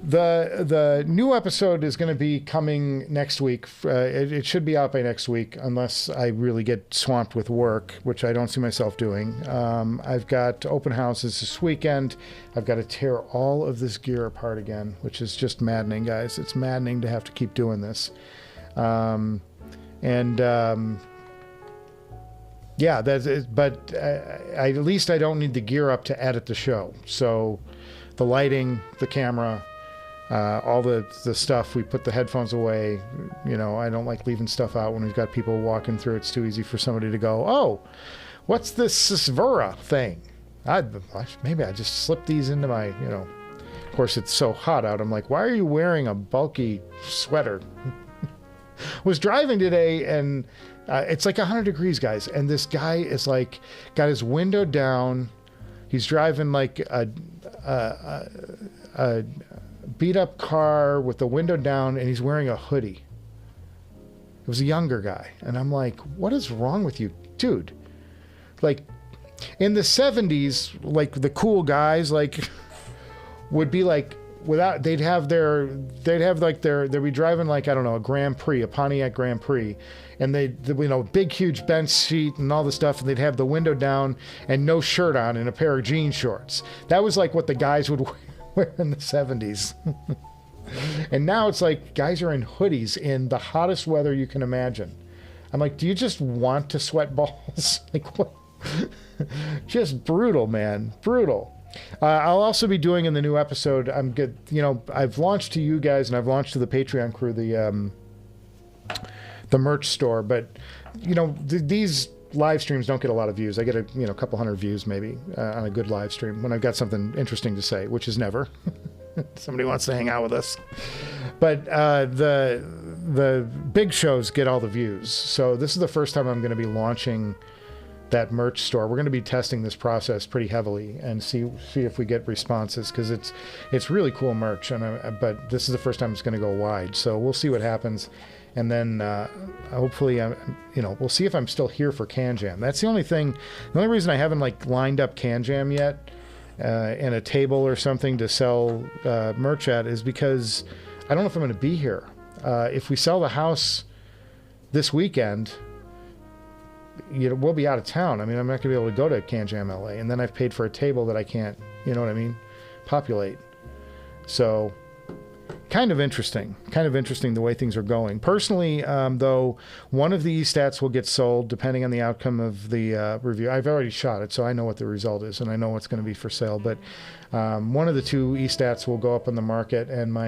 the new episode is going to be coming next week. It should be out by next week, unless I really get swamped with work, which I don't see myself doing. I've got open houses this weekend. I've got to tear all of this gear apart again, which is just maddening, guys. It's maddening to have to keep doing this. Yeah, that's it, but at least I don't need the gear up to edit the show. So the lighting, the camera, all the stuff, we put the headphones away. I don't like leaving stuff out when we've got people walking through. It's too easy for somebody to go, oh, what's this Svera thing? Maybe I just slip these into my, Of course, it's so hot out. I'm like, why are you wearing a bulky sweater? Was driving today, and it's like 100 degrees, guys. And this guy is like, got his window down. He's driving like a beat up car with the window down, and he's wearing a hoodie. It was a younger guy. And I'm like, what is wrong with you, dude? Like in the 70s, like the cool guys, like would be like, they'd be driving like, I don't know, a Grand Prix, a Pontiac Grand Prix, and big huge bench seat and all the stuff, and they'd have the window down and no shirt on and a pair of jean shorts. That was like what the guys would wear in the 70s. And now it's like guys are in hoodies in the hottest weather you can imagine. I'm like, do you just want to sweat balls? Like what? Just brutal, man, brutal. I'll also be doing in the new episode, I've launched to you guys and I've launched to the Patreon crew the merch store, but these live streams don't get a lot of views. I get a couple hundred views maybe on a good live stream when I've got something interesting to say, which is never. Somebody wants to hang out with us. But the big shows get all the views. So this is the first time I'm going to be launching that merch store. We're going to be testing this process pretty heavily and see if we get responses, because it's really cool merch, but this is the first time it's going to go wide, so we'll see what happens. And then hopefully we'll see if I'm still here for Can Jam. That's the only reason I haven't like lined up Can Jam yet and a table or something to sell merch at is because I don't know if I'm going to be here. If we sell the house this weekend, we'll be out of town. I mean, I'm not going to be able to go to Can Jam LA, and then I've paid for a table that I can't, populate. So kind of interesting the way things are going. Personally, though, one of the e-stats will get sold depending on the outcome of the review. I've already shot it, so I know what the result is, and I know what's going to be for sale. But one of the two e-stats will go up on the market, and my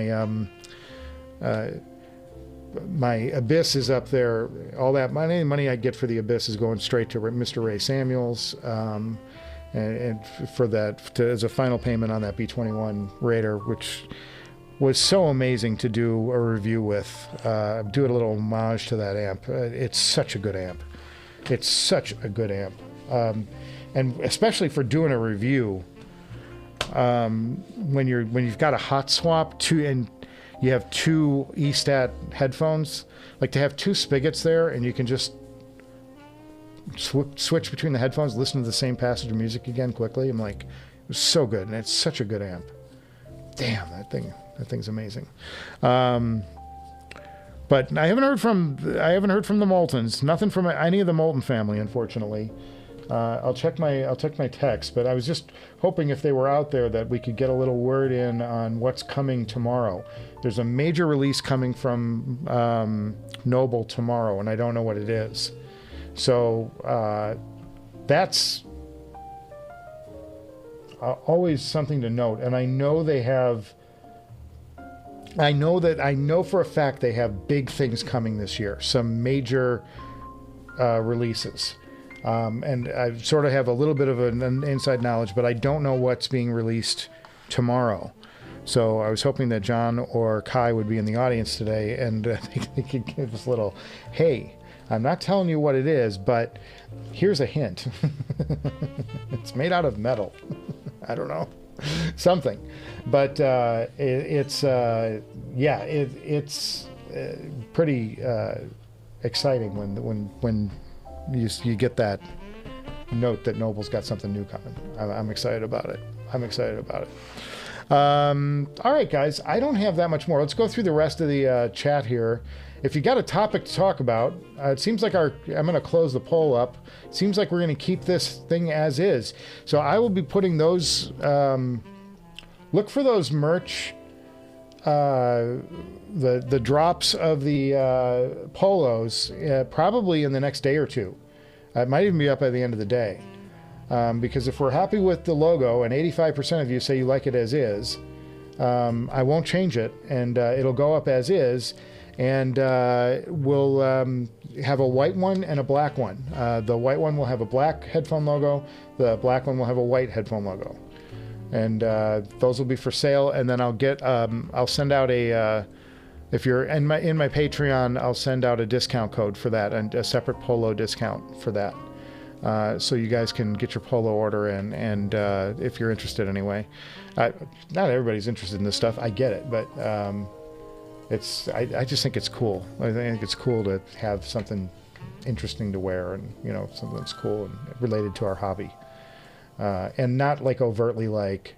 Abyss is up there. All that money I get for the Abyss is going straight to Mr. Ray Samuels, and for that as a final payment on that B-21 Raider, which was so amazing to do a review with. Do a little homage to that amp. It's such a good amp. It's such a good amp. And especially for doing a review, when you've got a hot swap and you have two eStat headphones, like to have two spigots there and you can just switch between the headphones, listen to the same passage of music again quickly. I'm like, it was so good, and it's such a good amp. Damn, that thing's amazing. But I haven't heard from the Moultons. Nothing from any of the Moulton family, unfortunately. I'll check my text, but I was just hoping if they were out there that we could get a little word in on what's coming tomorrow. There's a major release coming from Noble tomorrow, and I don't know what it is. So that's always something to note. And I know they have. I know for a fact they have big things coming this year. Some major releases. And I sort of have a little bit of an inside knowledge, but I don't know what's being released tomorrow. So I was hoping that John or Kai would be in the audience today, and they could give us a little, hey, I'm not telling you what it is, but here's a hint. It's made out of metal. I don't know. Something. But it's pretty exciting when you get that note that Noble's got something new coming. I'm excited about it. All right, guys, I don't have that much more. Let's go through the rest of the chat here. If you got a topic to talk about, it seems like I'm going to close the poll up. It seems like we're going to keep this thing as is. So I will be putting those, look for those merch, the drops of the polos, probably in the next day or two. It might even be up by the end of the day. Because if we're happy with the logo, and 85% of you say you like it as is, I won't change it, and it'll go up as is. And we'll have a white one and a black one. The white one will have a black headphone logo. The black one will have a white headphone logo. And those will be for sale. And then I'll send out if you're in my Patreon, I'll send out a discount code for that and a separate polo discount for that. So you guys can get your polo order in, and if you're interested anyway. Not everybody's interested in this stuff. I get it, but I just think it's cool. I think it's cool to have something interesting to wear, and something that's cool and related to our hobby, and not like overtly like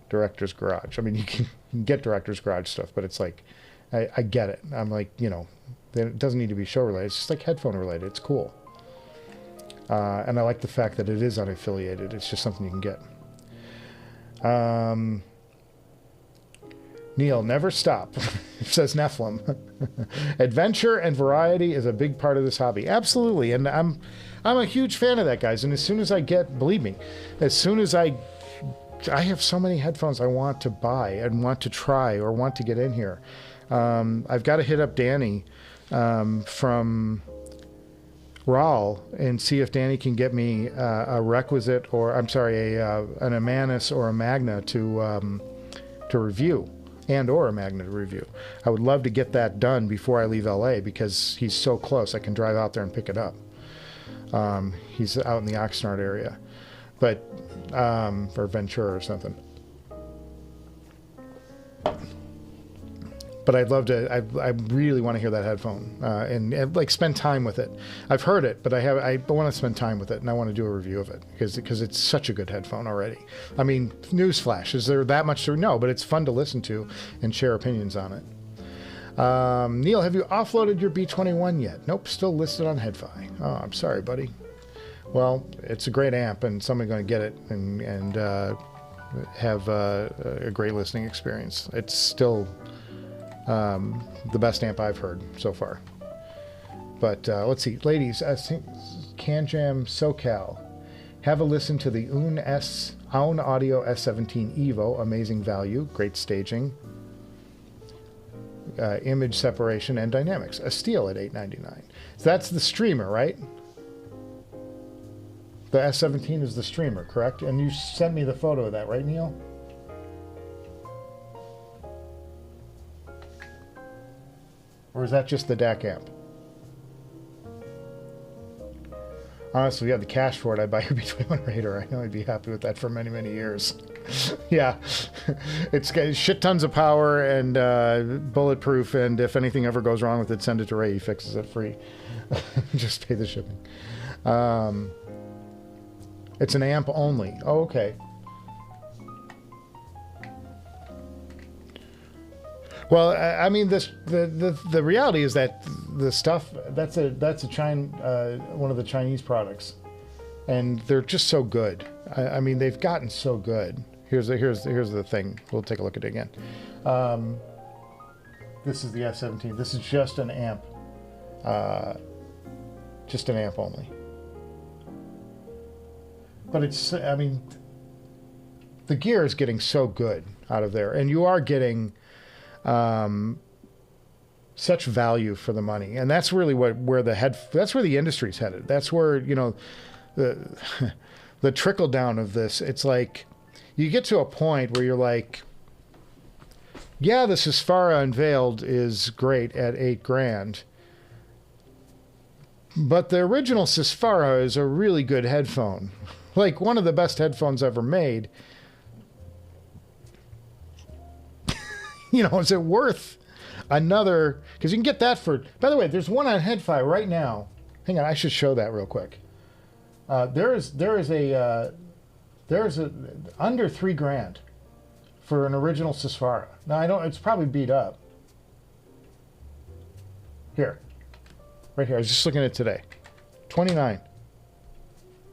Director's Garage. I mean, you can get Director's Garage stuff, but it's like I get it. I'm like, it doesn't need to be show related. It's just like headphone related. It's cool, and I like the fact that it is unaffiliated. It's just something you can get. Neil, never stop, says Nephilim. Adventure and variety is a big part of this hobby. Absolutely, and I'm a huge fan of that, guys. And as soon as I believe me, as soon as I have so many headphones I want to buy and want to try or want to get in here. I've got to hit up Danny from Rawl and see if Danny can get me a requisite, or I'm sorry, an Amanus or a Magna to review, or a Magna to review. I would love to get that done before I leave LA, because he's so close. I can drive out there and pick it up. He's out in the Oxnard area, but or Ventura or something. But I'd love to. I really want to hear that headphone and like spend time with it. I've heard it, but I want to spend time with it, and I want to do a review of it because it's such a good headphone already. I mean, newsflash: is there that much to know? But it's fun to listen to and share opinions on it. Neil, have you offloaded your B21 yet? Nope, still listed on HeadFi. Oh, I'm sorry, buddy. Well, it's a great amp, and somebody's going to get it and have a great listening experience. It's still the best amp I've heard so far. But let's see, ladies, CanJam SoCal, have a listen to the Own Audio S17 Evo. Amazing value, great staging, image separation, and dynamics. A steal at $8.99. So that's the streamer, right? The S17 is the streamer, correct? And you sent me the photo of that, right, Neil? Or is that just the DAC amp? Honestly, if you had the cash for it, I'd buy a B21 Raider. I know I'd be happy with that for many, many years. Yeah. It's got shit tons of power and bulletproof, and if anything ever goes wrong with it, send it to Ray. He fixes it free. Just pay the shipping. It's an amp only. Oh, okay. Well, I mean, the reality is that the stuff that's a one of the Chinese products, and they're just so good. I mean, they've gotten so good. Here's the thing. We'll take a look at it again. This is the F17. This is just an amp. Just an amp only. But it's, I mean, the gear is getting so good out of there, and you are getting such value for the money, and that's really that's where the industry's headed. That's where, you know, the trickle down of this. It's like you get to a point where you're like, yeah, the Sesfara Unveiled is great at $8,000, but the original Sesfara is a really good headphone, like one of the best headphones ever made. You know, is it worth another? Because you can get that for. By the way, there's one on HeadFi right now. Hang on, I should show that real quick. There is a under $3,000 for an original Sesfara. Now I don't. It's probably beat up. Here, right here. I was just looking at it today. 29.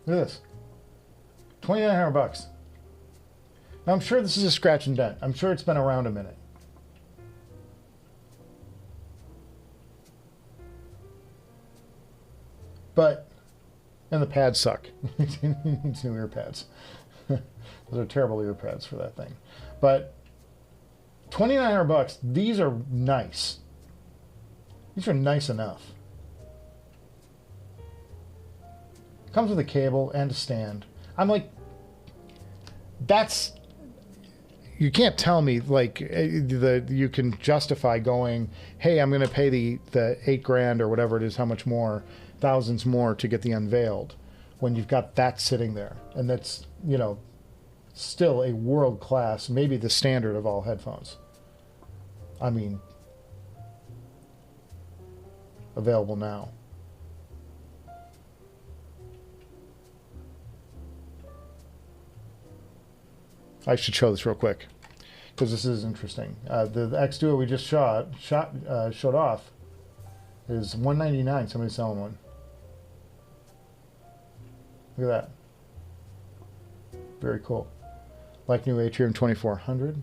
Look at this. $2,900. Now I'm sure this is a scratch and dent. I'm sure it's been around a minute. But, and the pads suck. It needs new ear pads. Those are terrible ear pads for that thing. But $2,900, these are nice. These are nice enough. Comes with a cable and a stand. I'm like, that's, you can't tell me like you can justify going, hey, I'm going to pay the $8,000 or whatever it is, how much more, thousands more to get the Unveiled, when you've got that sitting there, and that's, you know, still a world class, maybe the standard of all headphones. I mean, available now. I should show this real quick because this is interesting. The X Duo we just showed off is $199. Somebody's selling one. Look at that. Very cool. Like new Atrium 2400.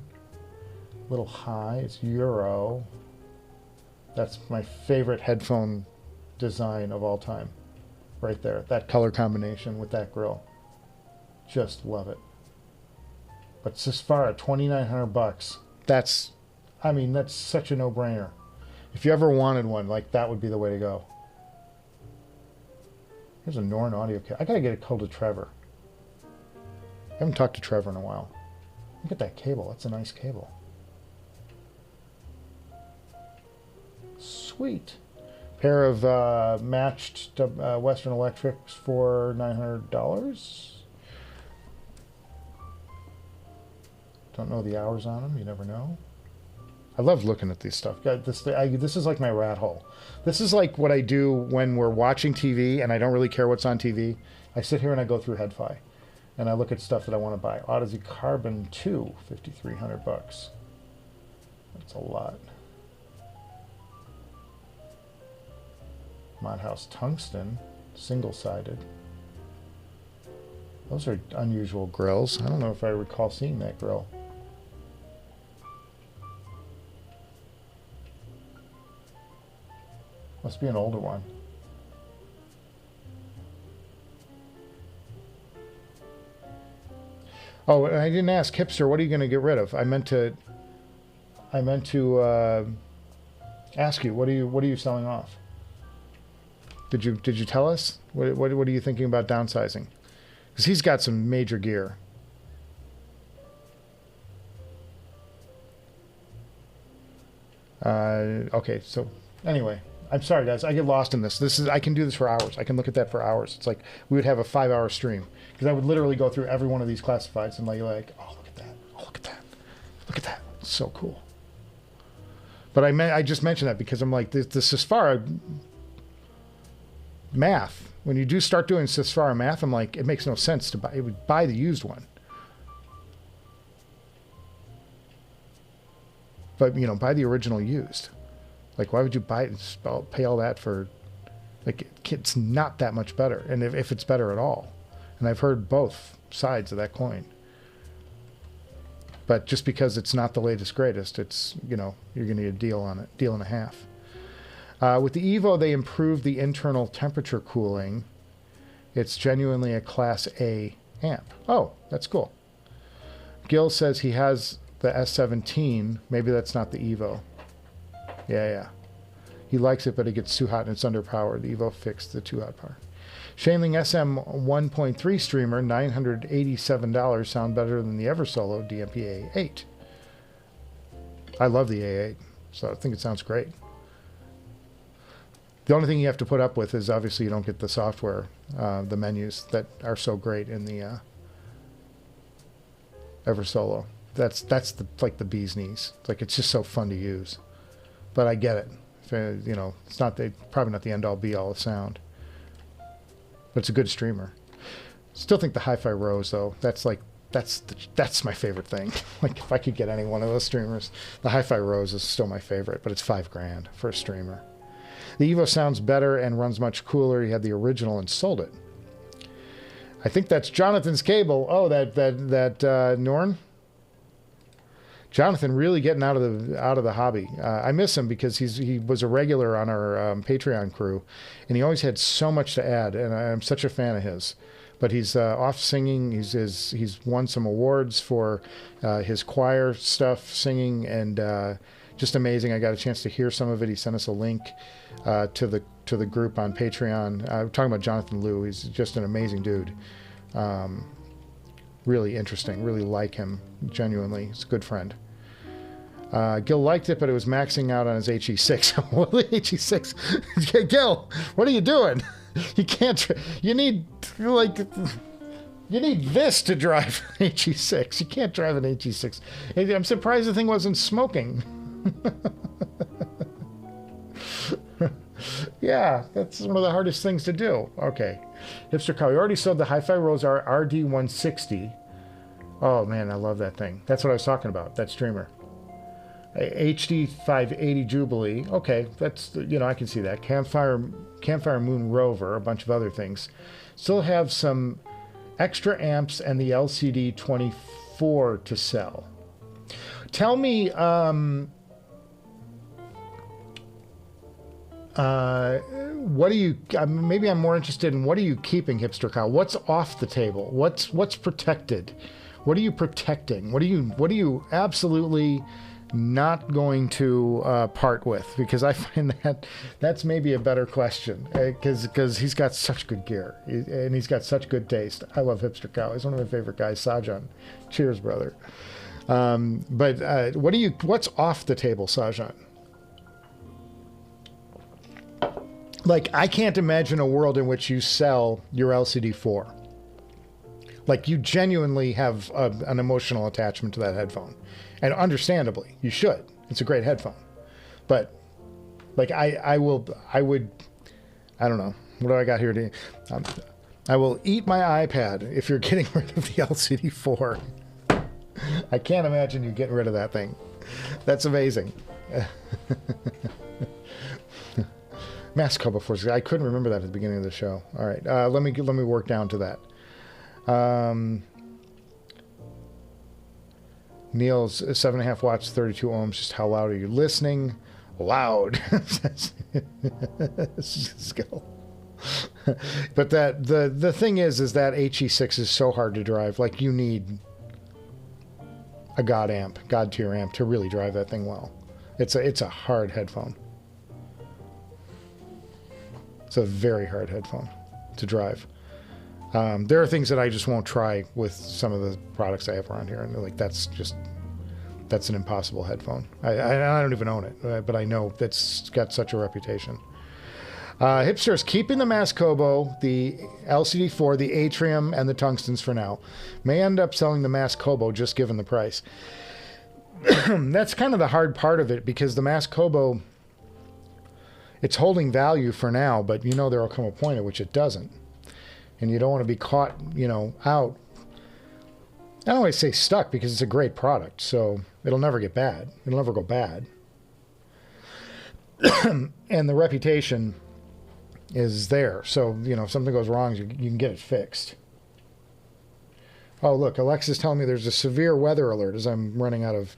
Little high. It's Euro. That's my favorite headphone design of all time. Right there. That color combination with that grill. Just love it. But Sesfara, $2,900. That's, I mean, that's such a no-brainer. If you ever wanted one, like, that would be the way to go. Here's a Norn audio kit. I gotta get a hold of Trevor. I haven't talked to Trevor in a while. Look at that cable. That's a nice cable. Sweet. Pair of matched Western Electrics for $900. Don't know the hours on them. You never know. I love looking at these stuff. This is like my rat hole. This is like what I do when we're watching TV and I don't really care what's on TV. I sit here and I go through HeadFi, and I look at stuff that I want to buy. Audeze Carbon 2, $5,300. That's a lot. Modhouse Tungsten, single-sided. Those are unusual grills. I don't know if I recall seeing that grill. Must be an older one. Oh, and I didn't ask Hipster, what are you going to get rid of? I meant to ask you, what are you selling off? Did you tell us? What are you thinking about downsizing? Because he's got some major gear. Okay, so Anyway, I'm sorry, guys. I get lost in this. I can do this for hours. I can look at that for hours. It's like we would have a 5-hour stream because I would literally go through every one of these classifieds and like, oh, look at that. Oh, look at that. Look at that. It's so cool. But I just mentioned that because I'm like, the Sesfara math, when you do start doing Sesfara math, I'm like, it makes no sense to buy the used one. But, you know, buy the original used. Like, why would you buy it and pay all that for, like, it's not that much better. And if it's better at all. And I've heard both sides of that coin. But just because it's not the latest, greatest, it's, you know, you're going to get a deal on it, deal and a half. With the Evo, they improved the internal temperature cooling. It's genuinely a Class A amp. Oh, that's cool. Gil says he has the S17. Maybe that's not the Evo. Yeah. He likes it, but it gets too hot and it's underpowered. The Evo fixed the too hot power. Shaneling SM 1.3 streamer, $987, sound better than the Eversolo DMP A8. I love the A8, so I think it sounds great. The only thing you have to put up with is obviously you don't get the software, the menus that are so great in the Eversolo. That's like the bee's knees. Like, it's just so fun to use. But I get it. You know, it's not probably not the end all be all of sound. But it's a good streamer. Still think the Hi-Fi Rose though. That's my favorite thing. Like, if I could get any one of those streamers, the Hi-Fi Rose is still my favorite. But it's $5,000 for a streamer. The Evo sounds better and runs much cooler. He had the original and sold it. I think that's Jonathan's cable. Oh, that Norn. Jonathan really getting out of the hobby. I miss him because he was a regular on our Patreon crew, and he always had so much to add. And I'm such a fan of his. But he's off singing. He's won some awards for his choir stuff, singing, and just amazing. I got a chance to hear some of it. He sent us a link to the group on Patreon. I'm talking about Jonathan Liu. He's just an amazing dude. Really interesting. Really like him genuinely. He's a good friend. Gil liked it, but it was maxing out on his HE6. Well, the HE6. Gil, what are you doing? You can't. You need this to drive an HE6. You can't drive an HE6. I'm surprised the thing wasn't smoking. Yeah, that's one of the hardest things to do. Okay. Hipster Cow. We already sold the Hi-Fi Rose RD160. Oh, man, I love that thing. That's what I was talking about, that streamer. HD580 Jubilee. Okay, that's, you know, I can see that. Campfire Moon Rover, a bunch of other things. Still have some extra amps and the LCD-4 to sell. Tell me, what are you, maybe I'm more interested in what are you keeping, Hipster Cow? What's off the table? What's protected? What are you protecting? What are you absolutely not going to part with? Because I find that's maybe a better question, because he's got such good gear and he's got such good taste. I love Hipster Cow. He's one of my favorite guys. Sajan, cheers, brother. But what's off the table, Sajan? Like, I can't imagine a world in which you sell your LCD-4. Like, you genuinely have an emotional attachment to that headphone. And understandably, you should. It's a great headphone. But, like, I don't know. What do I got here? I will eat my iPad if you're getting rid of the LCD-4. I can't imagine you getting rid of that thing. That's amazing. Mask before I couldn't remember that at the beginning of the show. All right, let me work down to that. Neil's 7.5 watts, 32 ohms. Just how loud are you listening? Loud. Skill. But the thing is that HE6 is so hard to drive. Like, you need a god tier amp to really drive that thing well. It's a hard headphone. It's a very hard headphone to drive. There are things that I just won't try with some of the products I have around here, and like that's That's an impossible headphone. I don't even own it, but I know that's got such a reputation. Hipsters keeping the Masscobo, the LCD-4, the Atrium, and the Tungstens for now. May end up selling the Masscobo just given the price. That's kind of the hard part of it, because the Masscobo, it's holding value for now, but you know there will come a point at which it doesn't. And you don't want to be caught, you know, out. I don't always say stuck, because it's a great product, so it'll never get bad. It'll never go bad. And the reputation is there. So, you know, if something goes wrong, you can get it fixed. Oh, look, Alexa's telling me there's a severe weather alert as I'm running out of...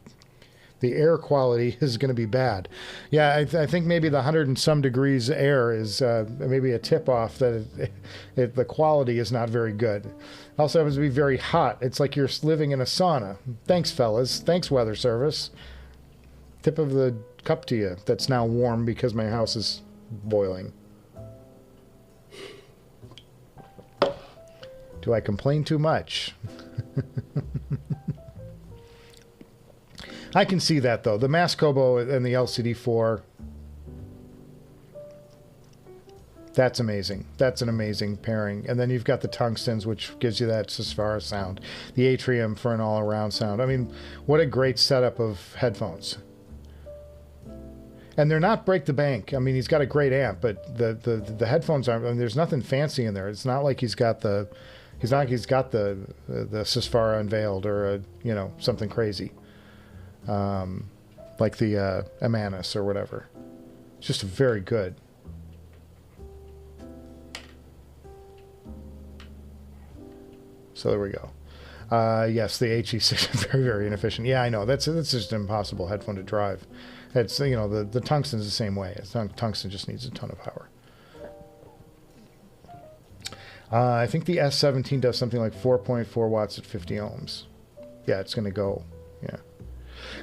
The air quality is going to be bad. Yeah, I think maybe the 100 and some degrees air is maybe a tip-off that the quality is not very good. Also happens to be very hot. It's like you're living in a sauna. Thanks, fellas. Thanks, Weather Service. Tip of the cup to you. That's now warm because my house is boiling. Do I complain too much? I can see that, though. The Masscobo and the LCD-4, that's amazing. That's an amazing pairing. And then you've got the Tungstens, which gives you that Sapphire sound. The Atrium for an all-around sound. I mean, what a great setup of headphones. And they're not break the bank. I mean, he's got a great amp, but the headphones aren't. I mean, there's nothing fancy in there. It's not like he's got the Sapphire unveiled or you know, something crazy. Like the Amanus or whatever. It's just very good. So there we go. Yes, the HE6 is very, very inefficient. Yeah, I know. That's just an impossible headphone to drive. It's, you know, the Tungsten's the same way. Tungsten just needs a ton of power. I think the S17 does something like 4.4 watts at 50 ohms. Yeah, it's going to go. Yeah.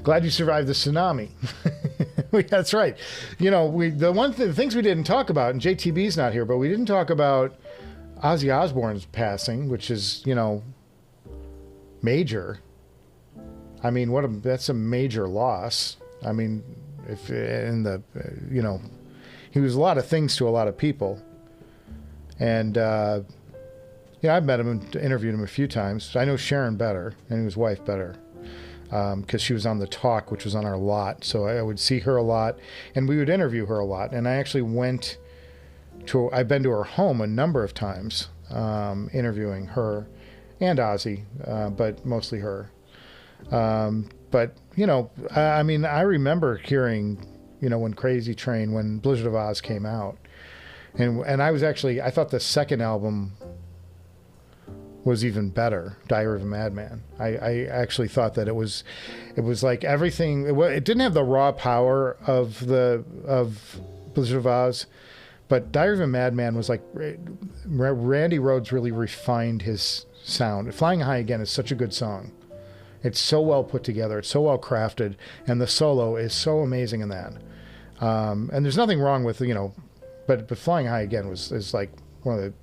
Glad you survived the tsunami. That's right. You know, the things we didn't talk about, and JTB's not here, but we didn't talk about Ozzy Osbourne's passing, which is, you know, major. I mean, that's a major loss. I mean, you know, he was a lot of things to a lot of people. And, yeah, I've met him and interviewed him a few times. I know Sharon better and his wife better. Because she was on the Talk, which was on our lot. So I would see her a lot, and we would interview her a lot. And I actually I've been to her home a number of times, interviewing her and Ozzy, but mostly her. But, you know, I mean, I remember hearing, you know, when Blizzard of Oz came out. And I thought the second album was even better, Diary of a Madman. I actually thought that it was like everything. It didn't have the raw power of Blizzard of Oz, but Diary of a Madman was like Randy Rhoads really refined his sound. Flying High Again is such a good song. It's so well put together. It's so well crafted, and the solo is so amazing in that. And there's nothing wrong with, you know, but Flying High Again is like one of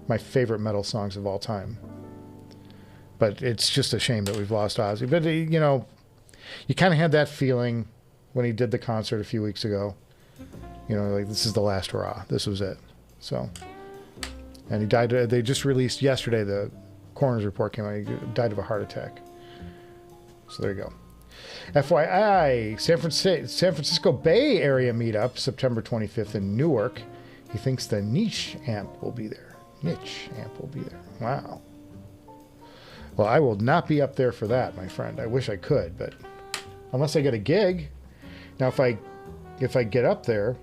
my favorite metal songs of all time. But it's just a shame that we've lost Ozzy. But, you know, you kind of had that feeling when he did the concert a few weeks ago. You know, like, this is the last hurrah. This was it. So, and he died. They just released yesterday, the coroner's report came out. He died of a heart attack. So there you go. FYI, San Francisco Bay Area meetup, September 25th in Newark. He thinks the niche amp will be there. Wow. Well, I will not be up there for that, my friend. I wish I could, but unless I get a gig. Now, if I get up there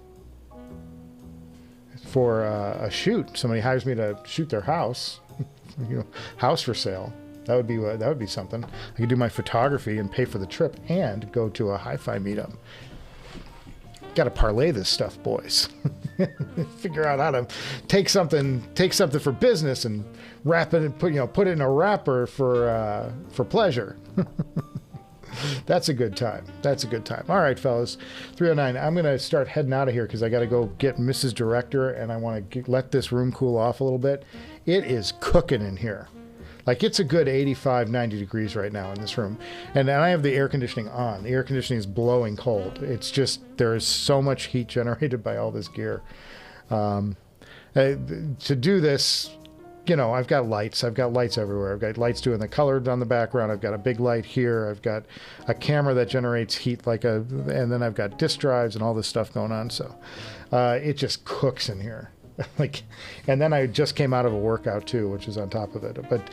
for a shoot, somebody hires me to shoot their house, you know, house for sale. That would be something. I could do my photography and pay for the trip and go to a hi-fi meetup. Got to parlay this stuff, boys. Figure out how to take something for business and wrap it and put it in a wrapper for pleasure. That's a good time. All right, fellas. 309. I'm going to start heading out of here because I got to go get Mrs. Director, and I want to let this room cool off a little bit. It is cooking in here. Like it's a good 85, 90 degrees right now in this room. And I have the air conditioning on. The air conditioning is blowing cold. It's just, there is so much heat generated by all this gear. To do this, you know, I've got lights. I've got lights everywhere. I've got lights doing the color on the background. I've got a big light here. I've got a camera that generates heat and then I've got disk drives and all this stuff going on. So it just cooks in here. Like, and then I just came out of a workout too, which is on top of it. But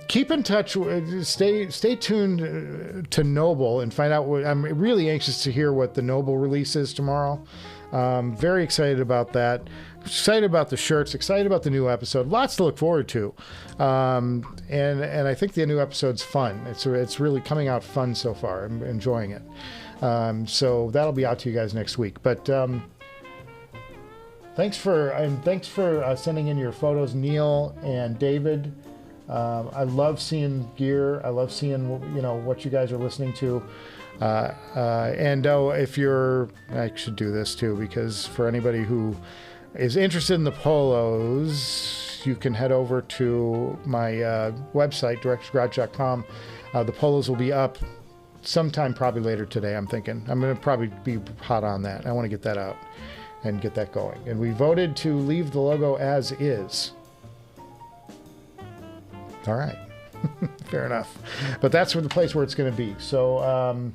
keep in touch. Stay tuned to Noble and find out I'm really anxious to hear what the Noble release is tomorrow. Very excited about that. Excited about the shirts. Excited about the new episode. Lots to look forward to. And I think the new episode's fun. It's really coming out fun so far. I'm enjoying it. So that'll be out to you guys next week. But thanks for sending in your photos, Neil and David. I love seeing gear. I love seeing what you guys are listening to. And if I should do this too, because for anybody who is interested in the polos, you can head over to my website, directorsgarage.com. The polos will be up sometime probably later today, I'm thinking. I'm going to probably be hot on that. I want to get that out and get that going. And we voted to leave the logo as is. All right. Fair enough. But that's the place where it's going to be. So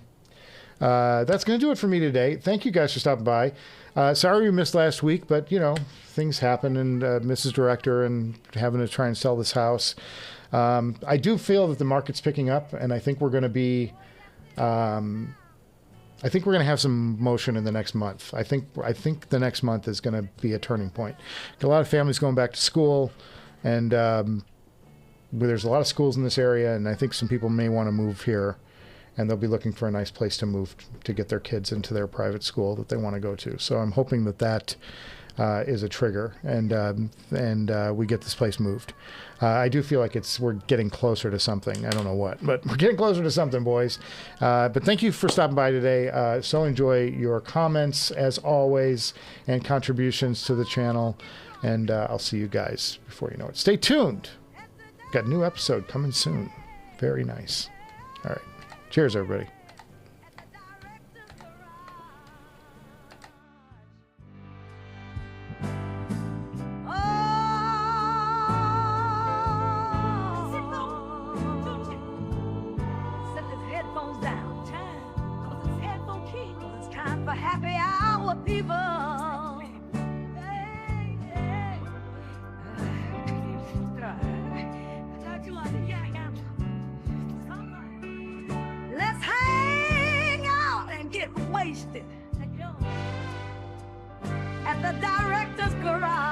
that's going to do it for me today. Thank you guys for stopping by. Sorry we missed last week, but things happen, and Mrs. Director and having to try and sell this house. I do feel that the market's picking up, and I think we're going to be I think we're going to have some motion in the next month. I think the next month is going to be a turning point. A lot of families going back to school, and there's a lot of schools in this area, and I think some people may want to move here, and they'll be looking for a nice place to move to get their kids into their private school that they want to go to. So I'm hoping that is a trigger, and we get this place moved. I do feel like we're getting closer to something. I don't know what, but we're getting closer to something, boys. But thank you for stopping by today. So enjoy your comments as always and contributions to the channel. And I'll see you guys before you know it. Stay tuned. Got a new episode coming soon. Very nice. All right. Cheers, everybody. Happy hour, people. Let's hang out and get wasted at the director's garage.